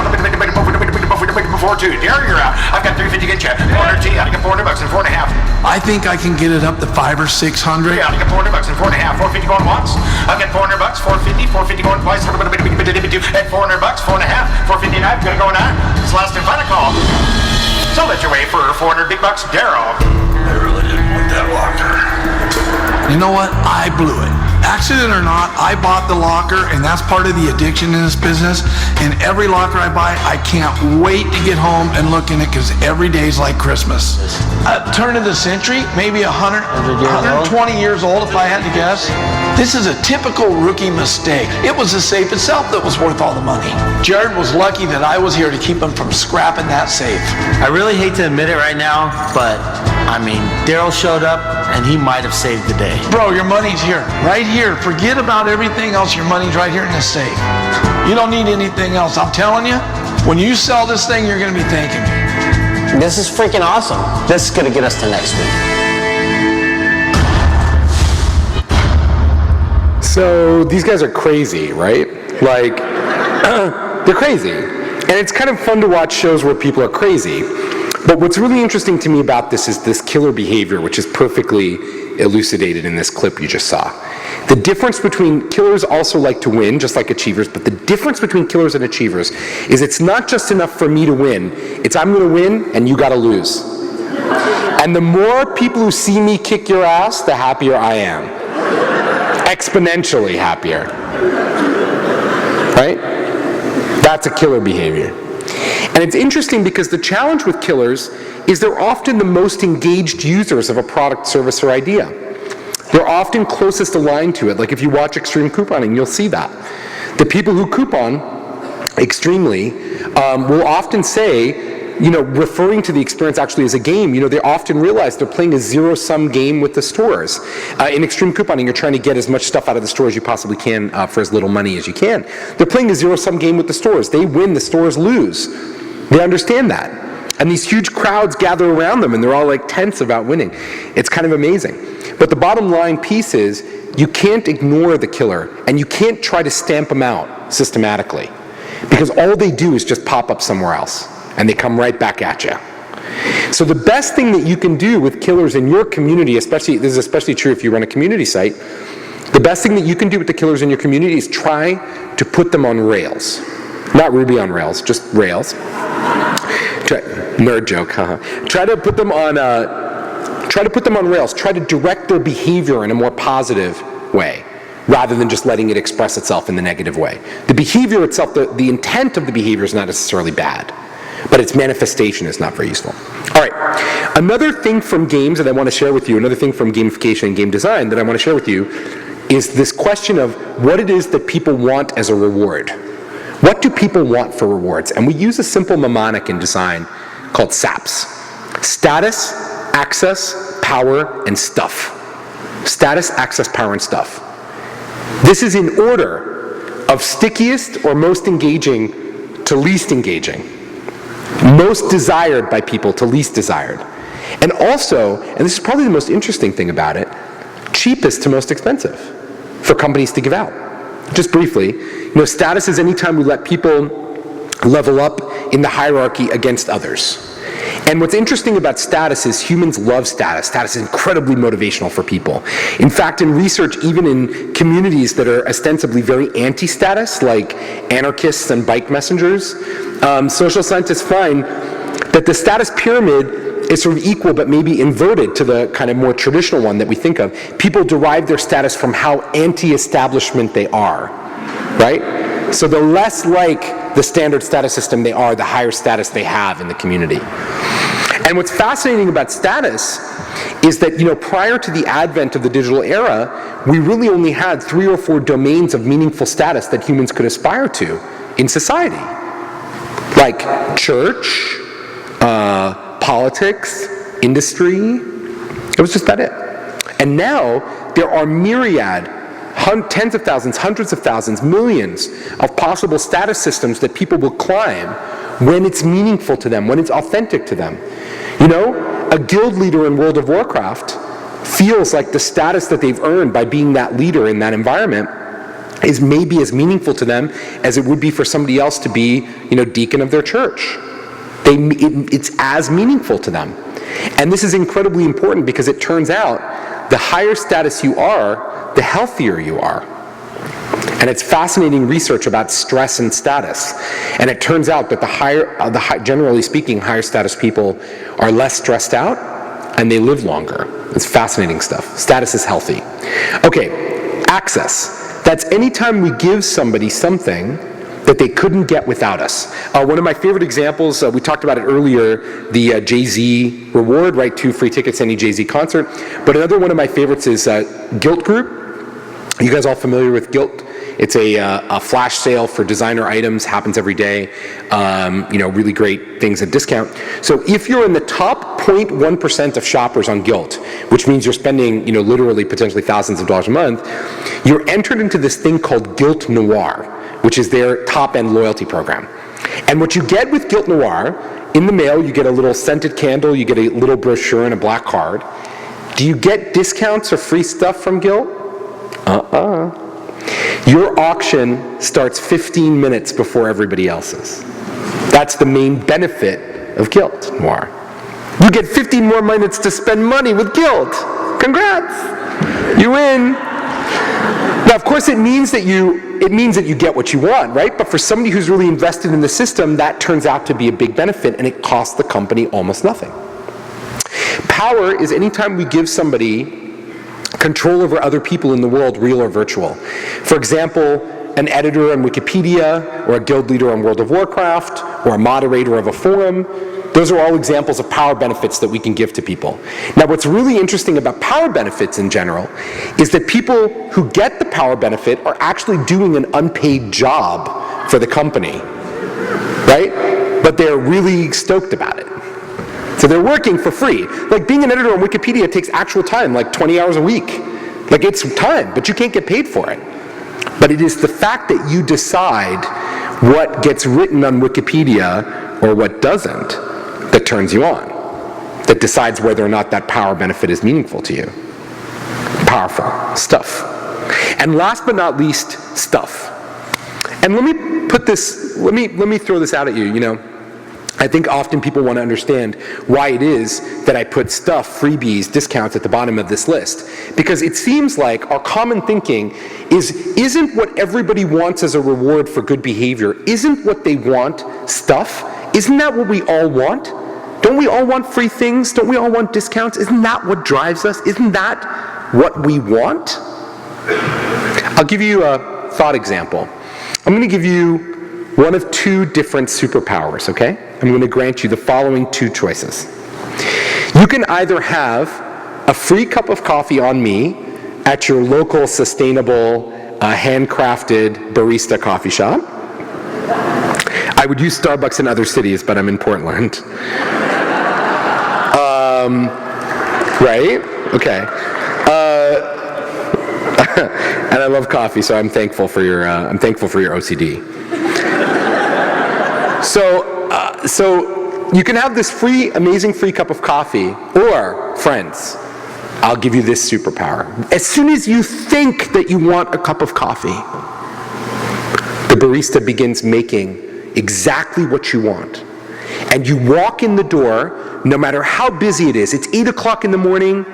Speaker 4: Before two. There you're out. I've got 350 get you. 400 T. I get $400 and 4.5.
Speaker 11: I think I can get it up to $500 or $600.
Speaker 4: Yeah, I get $400 and 4.5. 450 going once. I get $400. 450. 450 going twice. At $400. 4.5. 459. Gonna go now. It's last and final call. So let your way for 400 big bucks, Daryl.
Speaker 11: I really didn't want that locker. You know what? I blew it. Accident or not, I bought the locker, and that's part of the addiction in this business. And every locker I buy, I can't wait to get home and look in it because every day's like Christmas. Turn of the century, maybe 120 years old if I had to guess. This is a typical rookie mistake. It was the safe itself that was worth all the money. Jared was lucky that I was here to keep him from scrapping that safe.
Speaker 6: I really hate to admit it right now, but I mean, Daryl showed up and he might have saved the day.
Speaker 11: Bro, your money's here, right here. Forget about everything else. Your money's right here in this safe. You don't need anything else. I'm telling you, when you sell this thing, you're going to be thanking me.
Speaker 13: This is freaking awesome. This is going to get us to next week.
Speaker 2: So these guys are crazy, right? Like, they're crazy. And it's kind of fun to watch shows where people are crazy. But what's really interesting to me about this is this killer behavior, which is perfectly elucidated in this clip you just saw. The difference between killers also like to win, just like achievers, but the difference between killers and achievers is it's not just enough for me to win, it's I'm going to win and you got to lose. And the more people who see me kick your ass, the happier I am. Exponentially happier. Right? That's a killer behavior. And it's interesting because the challenge with killers is they're often the most engaged users of a product, service, or idea. They're often closest aligned to it. Like if you watch extreme couponing, you'll see that. The people who coupon extremely will often say, referring to the experience actually as a game, they often realize they're playing a zero-sum game with the stores. In extreme couponing, you're trying to get as much stuff out of the store as you possibly can for as little money as you can. They're playing a zero-sum game with the stores. They win, the stores lose. They understand that. And these huge crowds gather around them, and they're all like tense about winning. It's kind of amazing. But the bottom line piece is, you can't ignore the killer, and you can't try to stamp them out systematically. Because all they do is just pop up somewhere else. And they come right back at you. So the best thing that you can do with killers in your community, this is especially true if you run a community site, the best thing that you can do with the killers in your community is try to put them on Rails. Not Ruby on Rails, just Rails. Nerd joke, haha. Try to put them on Rails. Try to direct their behavior in a more positive way, rather than just letting it express itself in the negative way. The behavior itself, the intent of the behavior is not necessarily bad, but its manifestation is not very useful. All right, another thing from games that I want to share with you, another thing from gamification and game design that I want to share with you is this question of what it is that people want as a reward. What do people want for rewards? And we use a simple mnemonic in design called SAPS. Status, access, power, and stuff. Status, access, power, and stuff. This is in order of stickiest or most engaging to least engaging. Most desired by people to least desired. And also, and this is probably the most interesting thing about it, cheapest to most expensive for companies to give out. Just briefly, status is any time we let people level up in the hierarchy against others. And what's interesting about status is humans love status. Status is incredibly motivational for people. In fact, in research, even in communities that are ostensibly very anti-status, like anarchists and bike messengers, social scientists find that the status pyramid is sort of equal but maybe inverted to the kind of more traditional one that we think of. People derive their status from how anti-establishment they are, right? So the less like the standard status system they are, the higher status they have in the community. And what's fascinating about status is that, prior to the advent of the digital era, we really only had 3 or 4 domains of meaningful status that humans could aspire to in society. Like church, politics, industry. It was just about it. And now there are myriad, tens of thousands, hundreds of thousands, millions of possible status systems that people will climb when it's meaningful to them, when it's authentic to them. A guild leader in World of Warcraft feels like the status that they've earned by being that leader in that environment is maybe as meaningful to them as it would be for somebody else to be, deacon of their church. It's as meaningful to them. And this is incredibly important because it turns out the higher status you are, the healthier you are. And it's fascinating research about stress and status. And it turns out that generally speaking, higher status people are less stressed out and they live longer. It's fascinating stuff. Status is healthy. Okay, Access. That's anytime we give somebody something that they couldn't get without us. One of my favorite examples, we talked about it earlier, the Jay-Z reward, right? 2 free tickets to any Jay-Z concert. But another one of my favorites is Guilt Group. You guys all familiar with Guilt? It's a flash sale for designer items, happens every day. Really great things at discount. So if you're in the top 0.1% of shoppers on Guilt, which means you're spending, literally potentially thousands of dollars a month, you're entered into this thing called Guilt Noir, which is their top-end loyalty program. And what you get with Guilt Noir, in the mail, you get a little scented candle, you get a little brochure and a black card. Do you get discounts or free stuff from Guilt? Your auction starts 15 minutes before everybody else's. That's the main benefit of Guilt Noir. You get 15 more minutes to spend money with Guilt. Congrats! You win. Now, of course, it means that you get what you want, right? But for somebody who's really invested in the system, that turns out to be a big benefit, and it costs the company almost nothing. Power is anytime we give somebody control over other people in the world, real or virtual. For example, an editor on Wikipedia, or a guild leader on World of Warcraft, or a moderator of a forum. Those are all examples of power benefits that we can give to people. Now, what's really interesting about power benefits in general is that people who get the power benefit are actually doing an unpaid job for the company, right? But they're really stoked about it. So they're working for free. Like being an editor on Wikipedia takes actual time, like 20 hours a week. Like it's time, but you can't get paid for it. But it is the fact that you decide what gets written on Wikipedia or what doesn't that turns you on, that decides whether or not that power benefit is meaningful to you. Powerful stuff. And last but not least, stuff. And let me throw this out at you, I think often people want to understand why it is that I put stuff, freebies, discounts at the bottom of this list. Because it seems like our common thinking isn't what everybody wants as a reward for good behavior, isn't what they want stuff? Isn't that what we all want? Don't we all want free things? Don't we all want discounts? Isn't that what drives us? Isn't that what we want? I'll give you a thought example. I'm going to give you one of 2 different superpowers, okay? I'm going to grant you the following 2 choices. You can either have a free cup of coffee on me at your local sustainable, handcrafted barista coffee shop. I would use Starbucks in other cities, but I'm in Portland. Right? Okay. And I love coffee, so I'm thankful for your OCD. So you can have this amazing free cup of coffee, or friends, I'll give you this superpower. As soon as you think that you want a cup of coffee, the barista begins making exactly what you want. And you walk in the door, no matter how busy it is. It's 8 o'clock in the morning,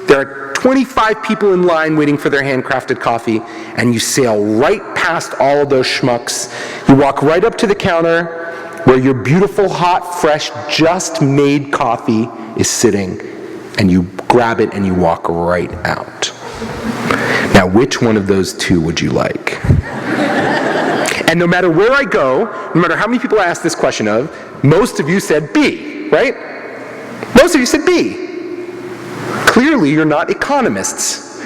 Speaker 2: there are 25 people in line waiting for their handcrafted coffee, and you sail right past all of those schmucks. You walk right up to the counter where your beautiful, hot, fresh, just made coffee is sitting, and you grab it and you walk right out. Now, which one of those 2 would you like? And no matter where I go, no matter how many people I ask this question of, most of you said B, right? Most of you said B. Clearly, you're not economists.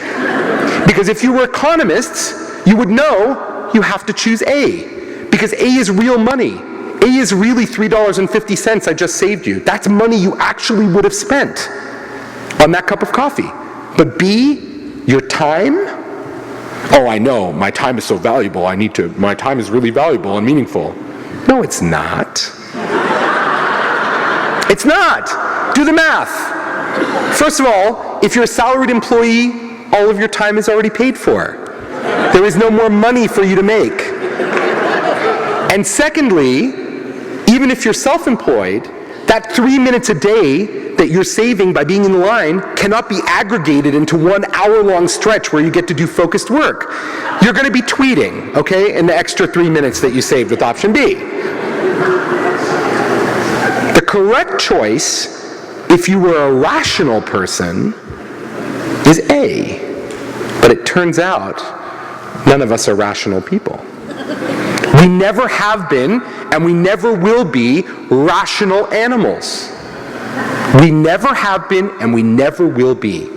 Speaker 2: Because if you were economists, you would know you have to choose A. Because A is real money. A is really $3.50 I just saved you. That's money you actually would have spent on that cup of coffee. But B, your time? Oh, I know, my time is so valuable, my time is really valuable and meaningful. No, it's not. It's not. Do the math. First of all, if you're a salaried employee, all of your time is already paid for. There is no more money for you to make. And secondly, even if you're self-employed, that 3 minutes a day that you're saving by being in the line cannot be aggregated into 1 hour-long stretch where you get to do focused work. You're going to be tweeting, okay, in the extra 3 minutes that you saved with option B. The correct choice, if you were a rational person, is A. But it turns out None of us are rational people. We never have been, and we never will be, rational animals. We never have been, and we never will be.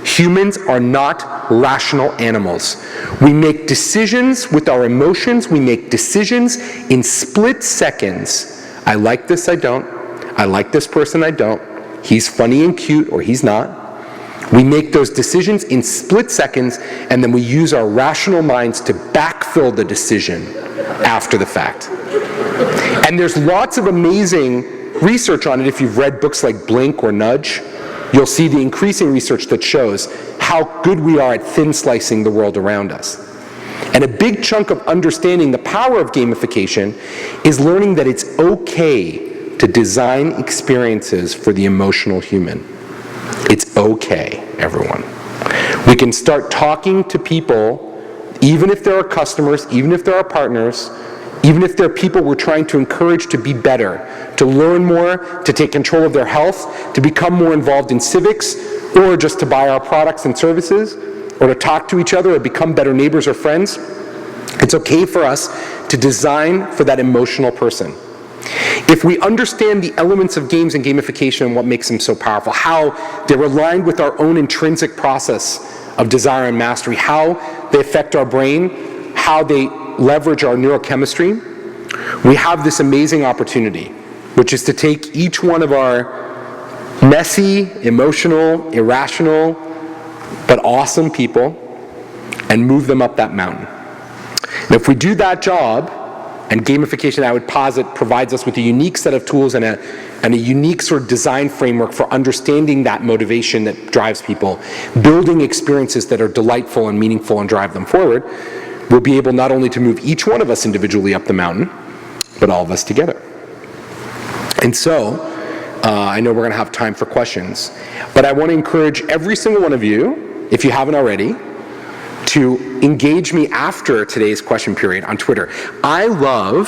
Speaker 2: Humans are not rational animals. We make decisions with our emotions. We make decisions in split seconds. I like this, I don't. I like this person, I don't. He's funny and cute, or he's not. We make those decisions in split seconds, and then we use our rational minds to backfill the decision after the fact. And there's lots of amazing research on it. If you've read books like Blink or Nudge, you'll see the increasing research that shows how good we are at thin slicing the world around us. And a big chunk of understanding the power of gamification is learning that it's okay to design experiences for the emotional human. It's okay, everyone. We can start talking to people, even if they're our customers, even if they're our partners, even if they're people we're trying to encourage to be better, to learn more, to take control of their health, to become more involved in civics, or just to buy our products and services, or to talk to each other or become better neighbors or friends. It's okay for us to design for that emotional person. If we understand the elements of games and gamification and what makes them so powerful, how they're aligned with our own intrinsic process of desire and mastery, how they affect our brain, how they leverage our neurochemistry, we have this amazing opportunity, which is to take each one of our messy, emotional, irrational, but awesome people and move them up that mountain. And if we do that job, and gamification, I would posit, provides us with a unique set of tools and a unique sort of design framework for understanding that motivation that drives people, building experiences that are delightful and meaningful and drive them forward, we'll be able not only to move each one of us individually up the mountain, but all of us together. And so, I know we're going to have time for questions, but I want to encourage every single one of you, if you haven't already, to engage me after today's question period on Twitter. I love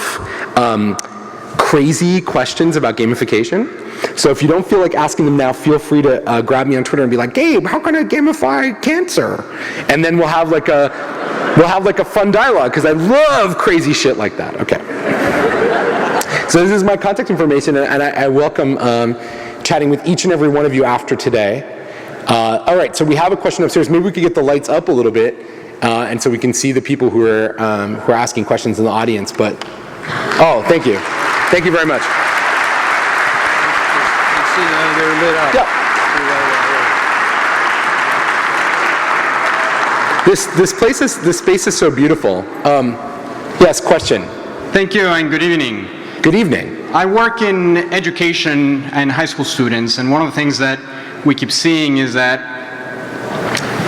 Speaker 2: crazy questions about gamification. So if you don't feel like asking them now, feel free to grab me on Twitter and be like, Gabe, how can I gamify cancer? And then we'll have like a fun dialogue, because I love crazy shit like that. Okay. So this is my contact information, and I welcome chatting with each and every one of you after today. All right, so we have a question upstairs. Maybe we could get the lights up a little bit, and so we can see the people who are asking questions in the audience. But thank you very much.
Speaker 1: They're lit up.
Speaker 2: Yeah. This space is so beautiful. Yes, question.
Speaker 14: Thank you and good evening.
Speaker 2: Good evening.
Speaker 14: I work in education and high school students, and one of the things that we keep seeing is that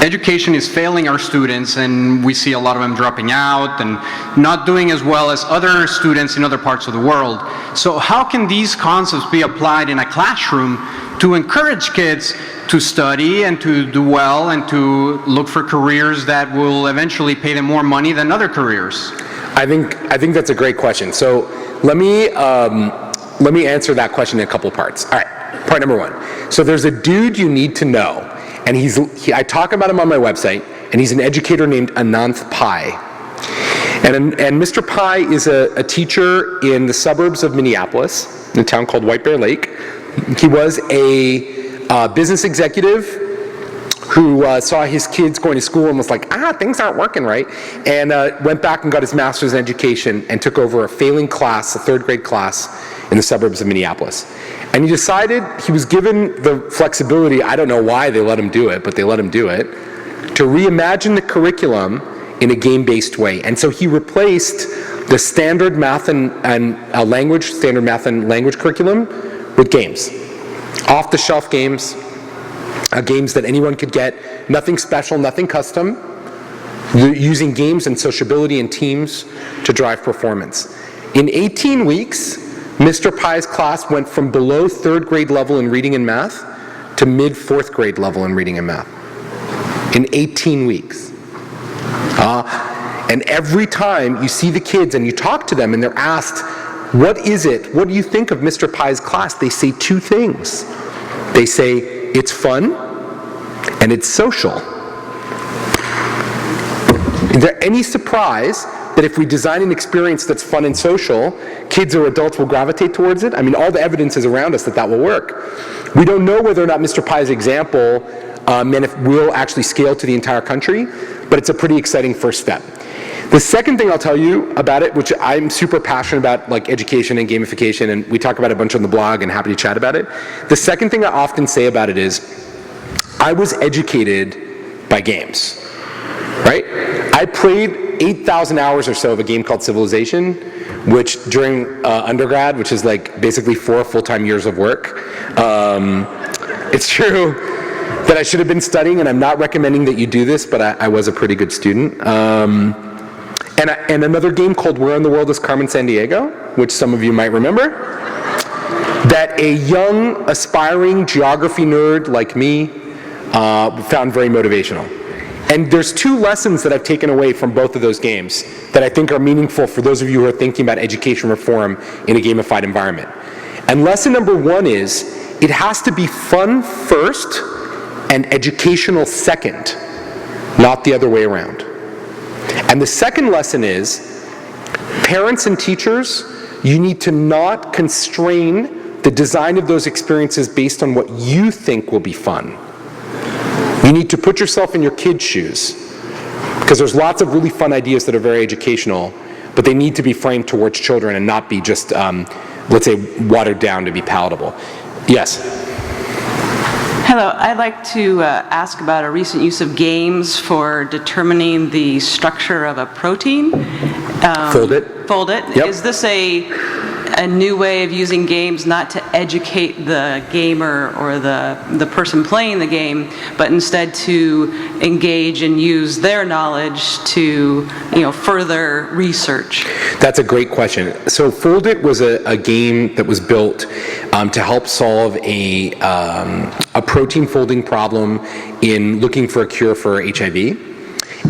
Speaker 14: education is failing our students, and we see a lot of them dropping out and not doing as well as other students in other parts of the world. So how can these concepts be applied in a classroom to encourage kids to study and to do well and to look for careers that will eventually pay them more money than other careers?
Speaker 2: I think that's a great question. So let me answer that question in a couple parts. All right. Part number one. So there's a dude you need to know, and I talk about him on my website, and he's an educator named Ananth Pai. And Mr. Pai is a teacher in the suburbs of Minneapolis, in a town called White Bear Lake. He was a business executive who saw his kids going to school and was like, things aren't working right, and went back and got his master's in education and took over a failing class, a third grade class, in the suburbs of Minneapolis. And he decided, he was given the flexibility, I don't know why they let him do it, but they let him do it, to reimagine the curriculum in a game-based way. And so he replaced the standard math and language curriculum with games. Off-the-shelf games, games that anyone could get, nothing special, nothing custom, using games and sociability and teams to drive performance. In 18 weeks, Mr. Pai's class went from below third grade level in reading and math to mid fourth grade level in reading and math. In 18 weeks. And every time you see the kids and you talk to them and they're asked, what do you think of Mr. Pai's class? They say two things. They say, it's fun and it's social. Is there any surprise that if we design an experience that's fun and social, kids or adults will gravitate towards it? I mean, all the evidence is around us that that will work. We don't know whether or not Mr. Pie's example will actually scale to the entire country, but it's a pretty exciting first step. The second thing I'll tell you about it, which I'm super passionate about, like education and gamification, and we talk about it a bunch on the blog and happy to chat about it. The second thing I often say about it is, I was educated by games, right? I played 8,000 hours or so of a game called Civilization, which during undergrad, which is like basically 4 full-time years of work. It's true that I should have been studying, and I'm not recommending that you do this, but I was a pretty good student. And another game called Where in the World is Carmen Sandiego, which some of you might remember, that a young, aspiring geography nerd like me found very motivational. And there's 2 lessons that I've taken away from both of those games that I think are meaningful for those of you who are thinking about education reform in a gamified environment. And lesson number 1 is, it has to be fun first and educational second, not the other way around. And the second lesson is, parents and teachers, you need to not constrain the design of those experiences based on what you think will be fun. You need to put yourself in your kid's shoes, because there's lots of really fun ideas that are very educational, but they need to be framed towards children and not be just, let's say, watered down to be palatable. Yes?
Speaker 15: Hello, I'd like to ask about a recent use of games for determining the structure of a protein.
Speaker 2: Fold it.
Speaker 15: Fold it.
Speaker 2: Yep.
Speaker 15: Is this a new way of using games not to educate the gamer or the person playing the game, but instead to engage and use their knowledge to further research?
Speaker 2: That's a great question. So Fold It was a game that was built to help solve a protein folding problem in looking for a cure for HIV.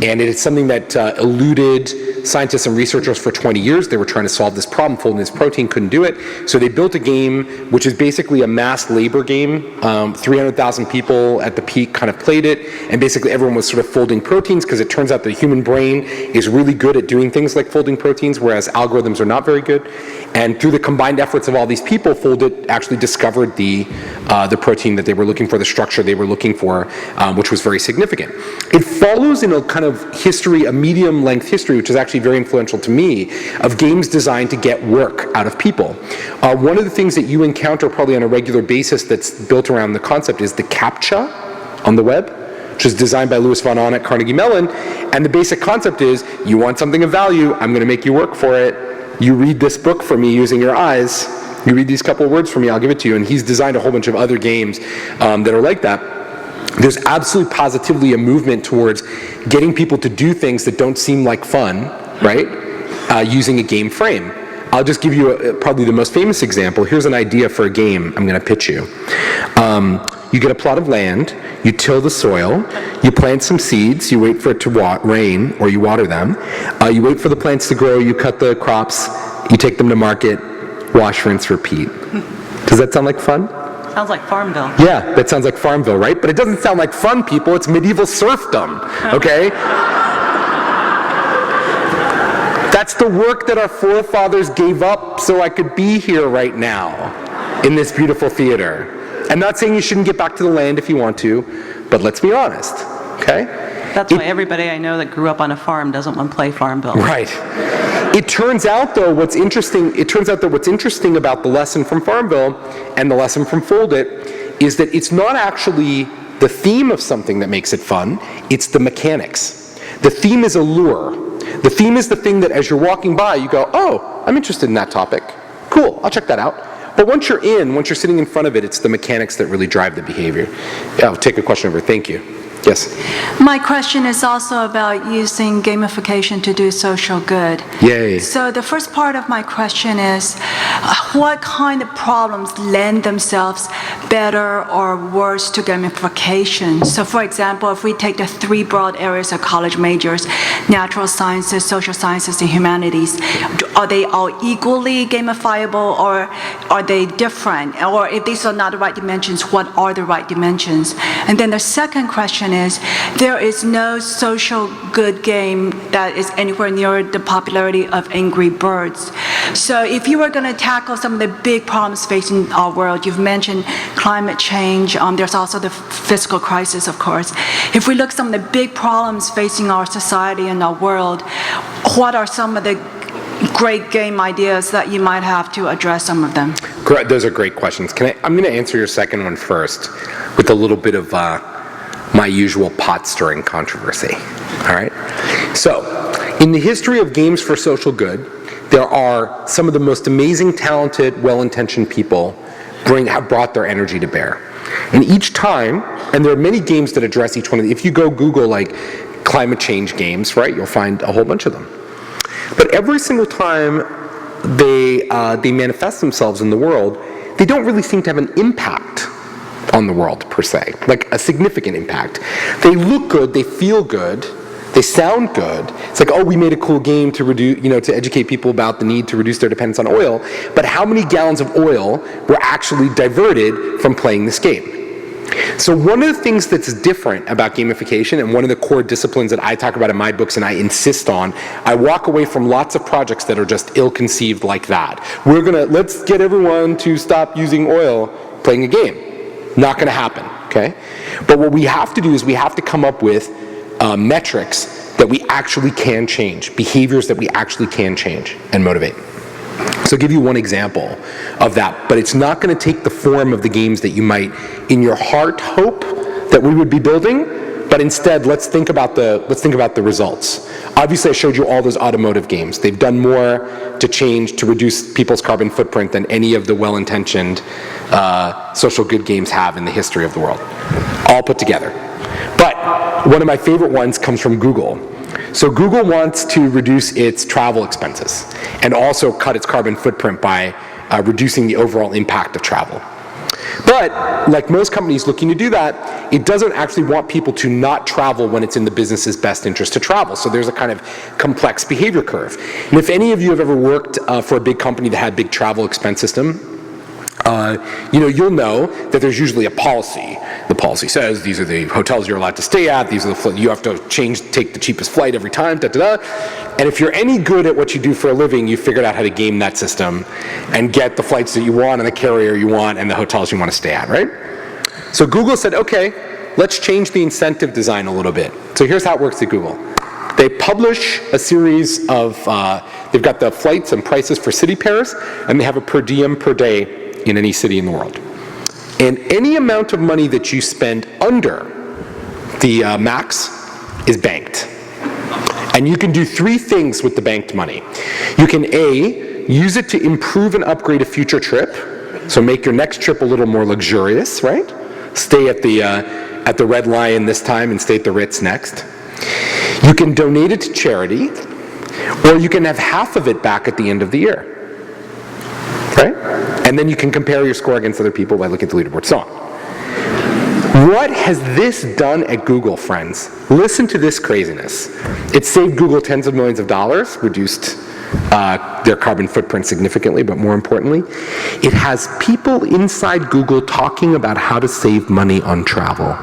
Speaker 2: And it is something that eluded scientists and researchers for 20 years. They were trying to solve this problem, folding this protein, couldn't do it. So they built a game which is basically a mass labor game. 300,000 people at the peak kind of played it, and basically everyone was sort of folding proteins, because it turns out the human brain is really good at doing things like folding proteins, whereas algorithms are not very good. And through the combined efforts of all these people, Fold It actually discovered the protein that they were looking for, the structure they were looking for, which was very significant. It follows in a kind of history, a medium-length history, which is actually very influential to me, of games designed to get work out of people. One of the things that you encounter probably on a regular basis that's built around the concept is the CAPTCHA on the web, which is designed by Louis von Ahn at Carnegie Mellon. And the basic concept is, you want something of value, I'm going to make you work for it. You read this book for me using your eyes. You read these couple of words for me, I'll give it to you. And he's designed a whole bunch of other games that are like that. There's absolutely positively a movement towards getting people to do things that don't seem like fun, right? Using a game frame. I'll just give you probably the most famous example. Here's an idea for a game I'm going to pitch you. You get a plot of land, you till the soil, you plant some seeds, you wait for it to rain, or you water them. You wait for the plants to grow, you cut the crops, you take them to market, wash, rinse, repeat. Does that sound like fun?
Speaker 15: Sounds like Farmville.
Speaker 2: Yeah, that sounds like Farmville, right? But it doesn't sound like fun, people. It's medieval serfdom, okay? That's the work that our forefathers gave up so I could be here right now in this beautiful theater. I'm not saying you shouldn't get back to the land if you want to, but let's be honest, okay?
Speaker 15: That's why everybody I know that grew up on a farm doesn't want to play Farmville.
Speaker 2: Right. It turns out, though, what's interesting about the lesson from Farmville and the lesson from Fold It is that it's not actually the theme of something that makes it fun, it's the mechanics. The theme is a lure. The theme is the thing that as you're walking by, you go, oh, I'm interested in that topic. Cool, I'll check that out. But once you're sitting in front of it, it's the mechanics that really drive the behavior. I'll take a question over. Thank you. Yes?
Speaker 16: My question is also about using gamification to do social good.
Speaker 2: Yay.
Speaker 16: So the first part of my question is, what kind of problems lend themselves better or worse to gamification? So for example, if we take the 3 broad areas of college majors, natural sciences, social sciences, and humanities, are they all equally gamifiable, or are they different? Or if these are not the right dimensions, what are the right dimensions? And then the second question question is, there is no social good game that is anywhere near the popularity of Angry Birds. So if you were going to tackle some of the big problems facing our world, you've mentioned climate change, there's also the fiscal crisis, of course. If we look at some of the big problems facing our society and our world, what are some of the great game ideas that you might have to address some of them?
Speaker 2: Those are great questions. I'm going to answer your second one first with a little bit of my usual pot-stirring controversy. All right? So, in the history of games for social good, there are some of the most amazing, talented, well-intentioned people have brought their energy to bear. And each time, and there are many games that address each one of these. If you go Google like climate change games, right, you'll find a whole bunch of them. But every single time they manifest themselves in the world, they don't really seem to have an impact on the world per se, like a significant impact. They look good, they feel good, they sound good. It's like, oh, we made a cool game to reduce, to educate people about the need to reduce their dependence on oil. But how many gallons of oil were actually diverted from playing this game? So one of the things that's different about gamification, and one of the core disciplines that I talk about in my books and I insist on, I walk away from lots of projects that are just ill-conceived like that. Let's get everyone to stop using oil playing a game. Not gonna happen, okay? But what we have to do is we have to come up with metrics that we actually can change, behaviors that we actually can change and motivate. So I'll give you one example of that, but it's not going to take the form of the games that you might, in your heart, hope that we would be building, but instead, let's think about the results. Obviously, I showed you all those automotive games. They've done more to reduce people's carbon footprint than any of the well-intentioned social good games have in the history of the world, all put together. But one of my favorite ones comes from Google. So Google wants to reduce its travel expenses and also cut its carbon footprint by reducing the overall impact of travel. But like most companies looking to do that, it doesn't actually want people to not travel when it's in the business's best interest to travel. So there's a kind of complex behavior curve. And if any of you have ever worked for a big company that had a big travel expense system, you'll know that there's usually a policy. The policy says these are the hotels you're allowed to stay at, these are you have to take the cheapest flight every time, And if you're any good at what you do for a living, you figured out how to game that system and get the flights that you want and the carrier you want and the hotels you want to stay at, right? So Google said, okay, let's change the incentive design a little bit. So here's how it works at Google. They publish a series of, they've got the flights and prices for city pairs, and they have a per diem per day in any city in the world. And any amount of money that you spend under the max is banked. And you can do three things with the banked money. You can A, use it to improve and upgrade a future trip, so make your next trip a little more luxurious, right? Stay at the Red Lion this time and stay at the Ritz next. You can donate it to charity, or you can have half of it back at the end of the year. Right? And then you can compare your score against other people by looking at the leaderboard, so on. What has this done at Google, friends? Listen to this craziness. It saved Google tens of millions of dollars, reduced their carbon footprint significantly, but more importantly, it has people inside Google talking about how to save money on travel.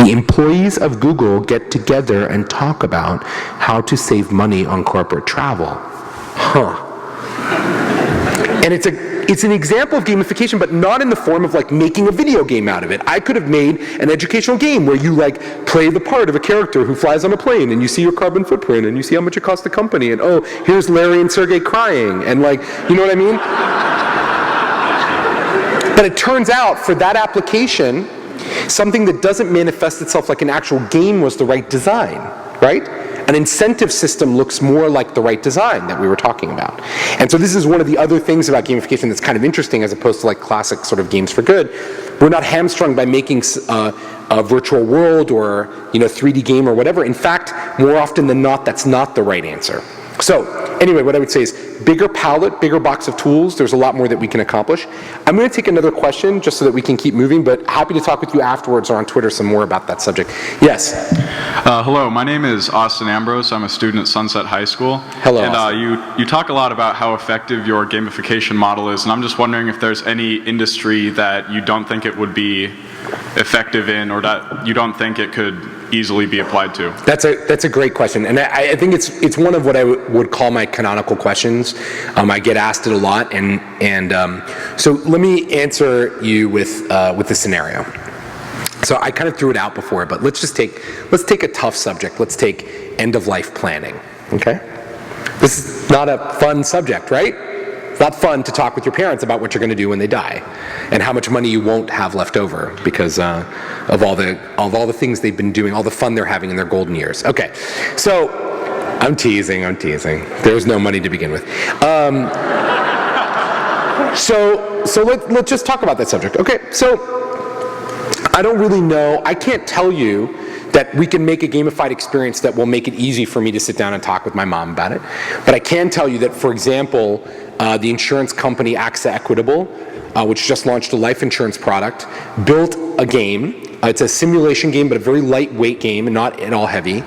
Speaker 2: The employees of Google get together and talk about how to save money on corporate travel. And it's an example of gamification, but not in the form of like making a video game out of it. I could have made an educational game where you like play the part of a character who flies on a plane and you see your carbon footprint and you see how much it costs the company and oh, here's Larry and Sergey crying and like, you know what I mean? But it turns out for that application, something that doesn't manifest itself like an actual game was the right design, right? An incentive system looks more like the right design that we were talking about. And so this is one of the other things about gamification that's kind of interesting as opposed to like classic sort of games for good. We're not hamstrung by making a virtual world or 3D game or whatever. In fact, more often than not, that's not the right answer. So anyway, what I would say is bigger palette, bigger box of tools. There's a lot more that we can accomplish. I'm going to take another question just so that we can keep moving, but happy to talk with you afterwards or on Twitter some more about that subject. Yes?
Speaker 17: Hello, my name is Austin Ambrose. I'm a student at Sunset High School.
Speaker 2: Hello,
Speaker 17: and you talk a lot about how effective your gamification model is, and I'm just wondering if there's any industry that you don't think it would be effective in, or that you don't think it could easily be applied to?
Speaker 2: That's a great question, and I think it's one of what I would call my canonical questions. I get asked it a lot, and so let me answer you with the scenario. So I kind of threw it out before, but let's take a tough subject. Let's take end of life planning. Okay, this is not a fun subject, right? It's not fun to talk with your parents about what you're going to do when they die, and how much money you won't have left over because of all the things they've been doing, all the fun they're having in their golden years. Okay, so I'm teasing. There was no money to begin with. So let's just talk about that subject. Okay, so I don't really know. I can't tell you that we can make a gamified experience that will make it easy for me to sit down and talk with my mom about it. But I can tell you that, for example, the insurance company AXA Equitable, which just launched a life insurance product, built a game. It's a simulation game, but a very lightweight game, and not at all heavy,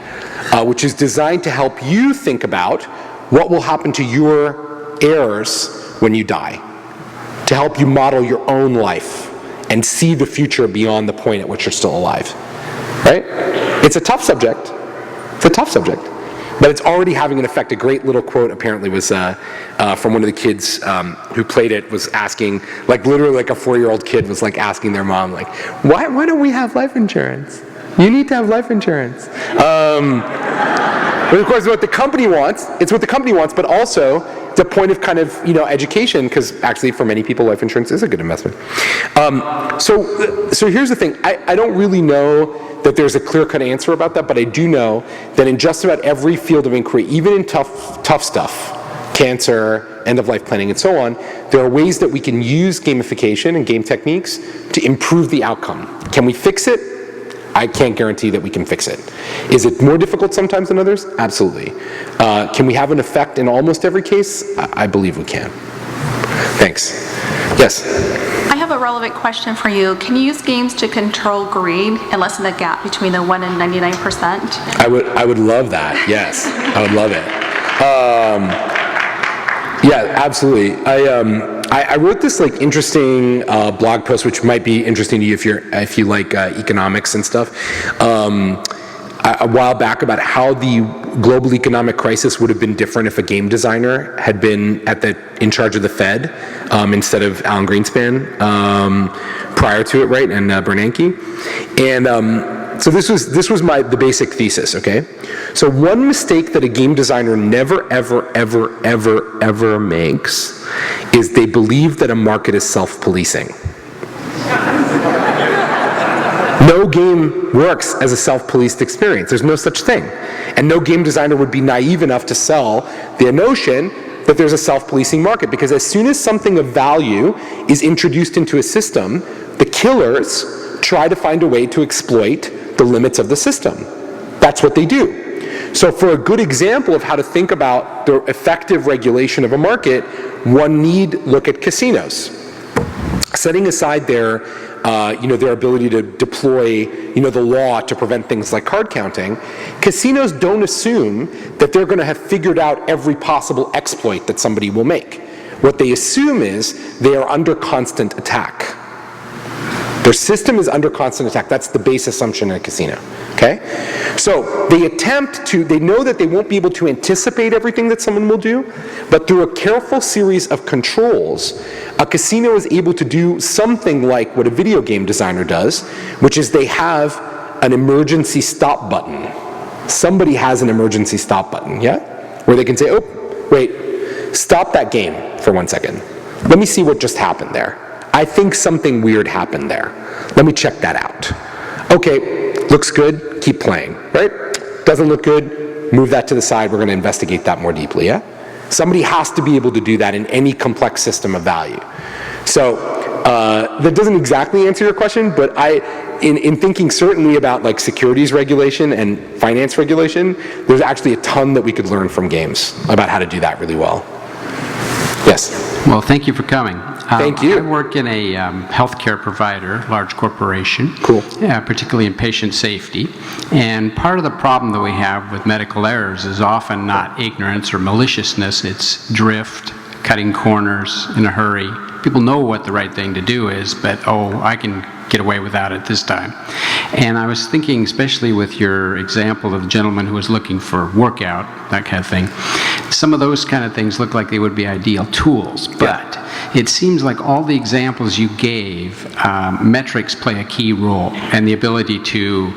Speaker 2: which is designed to help you think about what will happen to your heirs when you die, to help you model your own life and see the future beyond the point at which you're still alive. Right? It's a tough subject. But it's already having an effect. A great little quote apparently was from one of the kids who played it, was asking, like literally like a 4-year-old kid was like asking their mom, like, why don't we have life insurance? You need to have life insurance. But of course what the company wants, but also the point of kind of, education, because actually for many people life insurance is a good investment. So here's the thing. I don't really know that there's a clear-cut answer about that, but I do know that in just about every field of inquiry, even in tough stuff, cancer, end-of-life planning, and so on, there are ways that we can use gamification and game techniques to improve the outcome. Can we fix it? I can't guarantee that we can fix it. Is it more difficult sometimes than others? Absolutely. Can we have an effect in almost every case? I believe we can. Thanks. Yes?
Speaker 18: I have a relevant question for you. Can you use games to control greed and lessen the gap between the 1% and 99%?
Speaker 2: I would love that. Yes, I would love it. Yeah, absolutely. I wrote this like interesting blog post, which might be interesting to you if you like economics and stuff, a while back, about how the global economic crisis would have been different if a game designer had been in charge of the Fed instead of Alan Greenspan prior to it, right? And Bernanke. And so this was the basic thesis. Okay, so one mistake that a game designer never ever makes is they believe that a market is self-policing. No game works as a self-policed experience. There's no such thing. And no game designer would be naive enough to sell the notion that there's a self-policing market, because as soon as something of value is introduced into a system, the killers try to find a way to exploit the limits of the system. That's what they do. So for a good example of how to think about the effective regulation of a market, one need look at casinos. Setting aside their ability to deploy, the law to prevent things like card counting, casinos don't assume that they're going to have figured out every possible exploit that somebody will make. What they assume is they are under constant attack. Their system is under constant attack. That's the base assumption in a casino. Okay? So they know that they won't be able to anticipate everything that someone will do, but through a careful series of controls, a casino is able to do something like what a video game designer does, which is they have an emergency stop button. Somebody has an emergency stop button, yeah? Where they can say, oh, wait, stop that game for 1 second. Let me see what just happened there. I think something weird happened there. Let me check that out. Okay, looks good, keep playing, right? Doesn't look good, move that to the side, we're going to investigate that more deeply, yeah? Somebody has to be able to do that in any complex system of value. So that doesn't exactly answer your question, but in thinking certainly about like securities regulation and finance regulation, there's actually a ton that we could learn from games about how to do that really well. Yes.
Speaker 19: Well, thank you for coming.
Speaker 2: Thank you.
Speaker 19: I work in a healthcare provider, large corporation.
Speaker 2: Cool.
Speaker 19: Yeah, particularly in patient safety. And part of the problem that we have with medical errors is often not ignorance or maliciousness, it's drift, cutting corners in a hurry. People know what the right thing to do is, but, oh, I can get away without it this time. And I was thinking, especially with your example of the gentleman who was looking for workout, that kind of thing, some of those kind of things look like they would be ideal tools, but it seems like all the examples you gave, metrics play a key role, and the ability to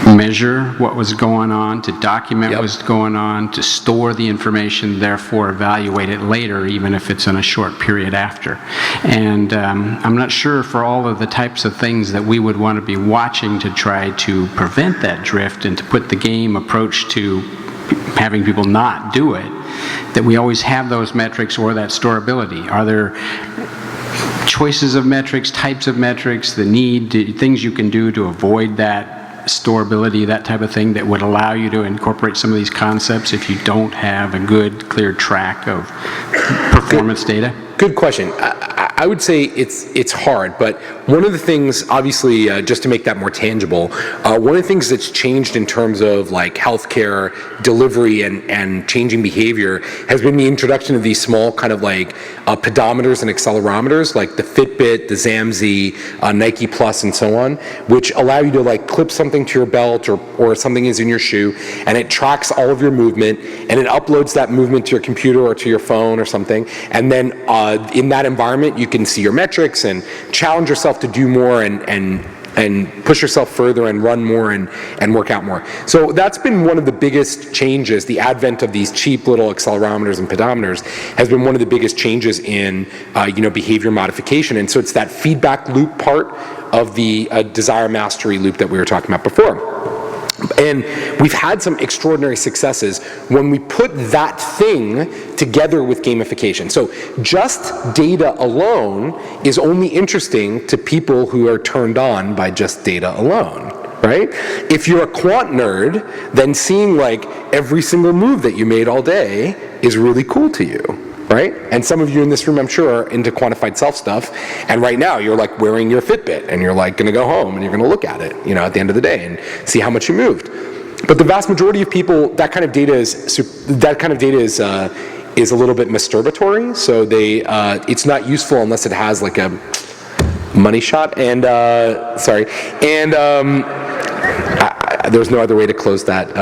Speaker 19: measure what was going on, to document what was going on, to store the information, therefore evaluate it later, even if it's in a short period after. And I'm not sure for all of the types of things that we would want to be watching to try to prevent that drift and to put the game approach to having people not do it, that we always have those metrics or that storability. Are there choices of metrics, types of metrics, the need, things you can do to avoid that storability, that type of thing, that would allow you to incorporate some of these concepts if you don't have a good, clear track of performance data?
Speaker 2: Good question. I would say it's hard, but one of the things, obviously, just to make that more tangible, one of the things that's changed in terms of like healthcare delivery and changing behavior has been the introduction of these small kind of like pedometers and accelerometers, like the Fitbit, the Zamzi, Nike Plus, and so on, which allow you to like clip something to your belt or something is in your shoe, and it tracks all of your movement, and it uploads that movement to your computer or to your phone or something, and then in that environment you can see your metrics and challenge yourself to do more and push yourself further and run more and work out more. So that's been one of the biggest changes. The advent of these cheap little accelerometers and pedometers has been one of the biggest changes in behavior modification. And so it's that feedback loop part of the desire mastery loop that we were talking about before. And we've had some extraordinary successes when we put that thing together with gamification. So just data alone is only interesting to people who are turned on by just data alone, right? If you're a quant nerd, then seeing like every single move that you made all day is really cool to you. Right? And some of you in this room, I'm sure, are into quantified self stuff. And right now, you're like wearing your Fitbit, and you're like going to go home, and you're going to look at it, at the end of the day, and see how much you moved. But the vast majority of people, that kind of data is a little bit masturbatory. So it's not useful unless it has like a money shot. And there's no other way to close that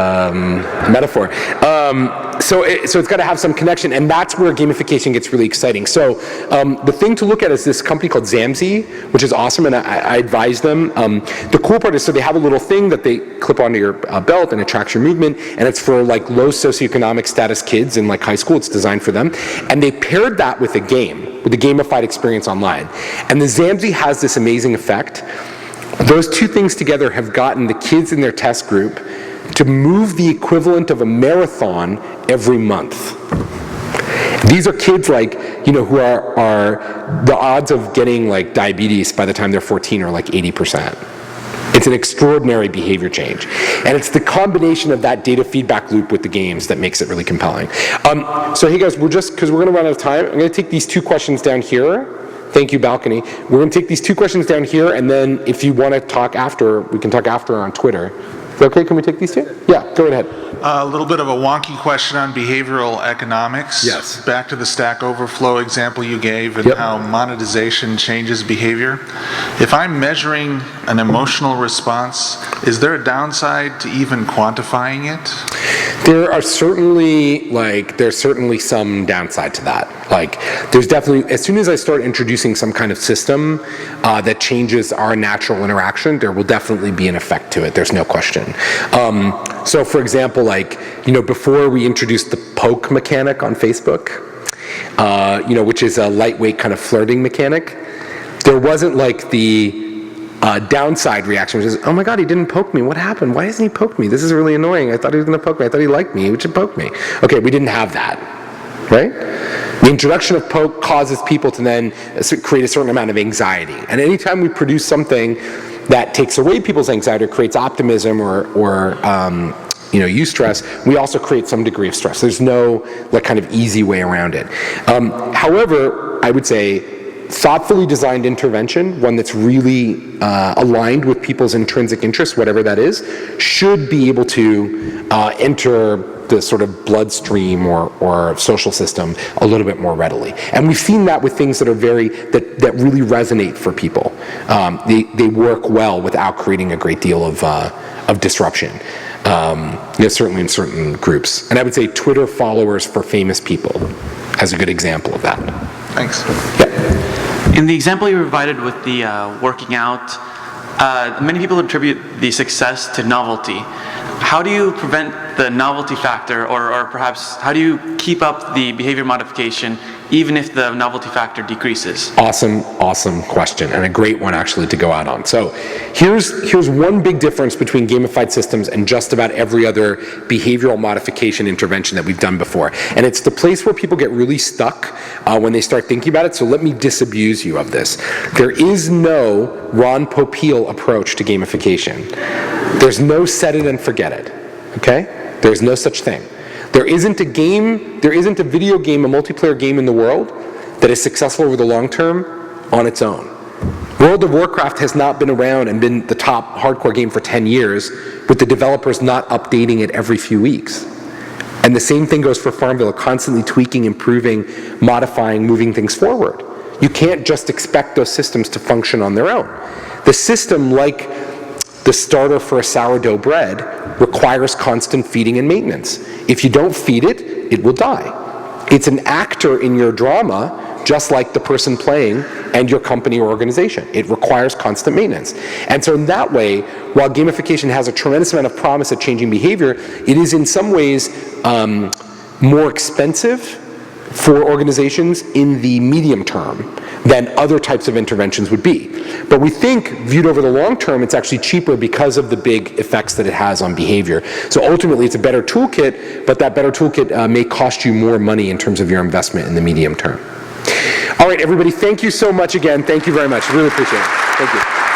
Speaker 2: metaphor. So it's got to have some connection, and that's where gamification gets really exciting. So the thing to look at is this company called Zamzi, which is awesome, and I advise them. The cool part is, so they have a little thing that they clip onto your belt, and it tracks your movement, and it's for like low socioeconomic status kids in like high school. It's designed for them, and they paired that with a game, with a gamified experience online. And the Zamzi has this amazing effect. Those two things together have gotten the kids in their test group to move the equivalent of a marathon every month. These are kids like, who are the odds of getting like diabetes by the time they're 14 are like 80%. It's an extraordinary behavior change. And it's the combination of that data feedback loop with the games that makes it really compelling. So hey guys, because we're gonna run out of time, I'm gonna take these two questions down here. Thank you, Balcony. We're going to take these two questions down here, and then if you want to talk after, we can talk after on Twitter. Is that okay? Can we take these two? Yeah, go ahead.
Speaker 20: A little bit of a wonky question on behavioral economics.
Speaker 2: Yes.
Speaker 20: Back to the Stack Overflow example you gave and how monetization changes behavior. If I'm measuring an emotional response, is there a downside to even quantifying it?
Speaker 2: There's certainly some downside to that. Like, there's definitely, as soon as I start introducing some kind of system that changes our natural interaction, there will definitely be an effect to it. There's no question. So for example, before we introduced the poke mechanic on Facebook, which is a lightweight kind of flirting mechanic, there wasn't like the downside reaction, which is, oh my God, he didn't poke me. What happened? Why hasn't he poked me? This is really annoying. I thought he was going to poke me. I thought he liked me. He should poke me. Okay, we didn't have that, right? The introduction of poke causes people to then create a certain amount of anxiety. And anytime we produce something that takes away people's anxiety or creates optimism or eustress, we also create some degree of stress. There's no kind of easy way around it. However, I would say thoughtfully designed intervention, one that's really aligned with people's intrinsic interests, whatever that is, should be able to enter the sort of bloodstream or social system a little bit more readily. And we've seen that with things that are that really resonate for people. They work well without creating a great deal of disruption. Certainly in certain groups. And I would say Twitter followers for famous people as a good example of that.
Speaker 20: Thanks.
Speaker 2: Yeah.
Speaker 21: In the example you provided with the working out, many people attribute the success to novelty. How do you prevent the novelty factor, or perhaps how do you keep up the behavior modification even if the novelty factor decreases?
Speaker 2: Awesome question, and a great one actually to go out on. So here's one big difference between gamified systems and just about every other behavioral modification intervention that we've done before. And it's the place where people get really stuck when they start thinking about it, so let me disabuse you of this. There is no Ron Popeil approach to gamification. There's no set it and forget it, okay? There's no such thing. There isn't a video game, a multiplayer game in the world that is successful over the long term on its own. World of Warcraft has not been around and been the top hardcore game for 10 years with the developers not updating it every few weeks. And the same thing goes for Farmville, constantly tweaking, improving, modifying, moving things forward. You can't just expect those systems to function on their own. The system, like the starter for a sourdough bread, requires constant feeding and maintenance. If you don't feed it, it will die. It's an actor in your drama, just like the person playing and your company or organization. It requires constant maintenance. And so in that way, while gamification has a tremendous amount of promise at changing behavior, it is in some ways more expensive for organizations in the medium term than other types of interventions would be. But we think, viewed over the long term, it's actually cheaper because of the big effects that it has on behavior. So ultimately, it's a better toolkit, but that better toolkit may cost you more money in terms of your investment in the medium term. All right, everybody, thank you so much again. Thank you very much. Really appreciate it. Thank you.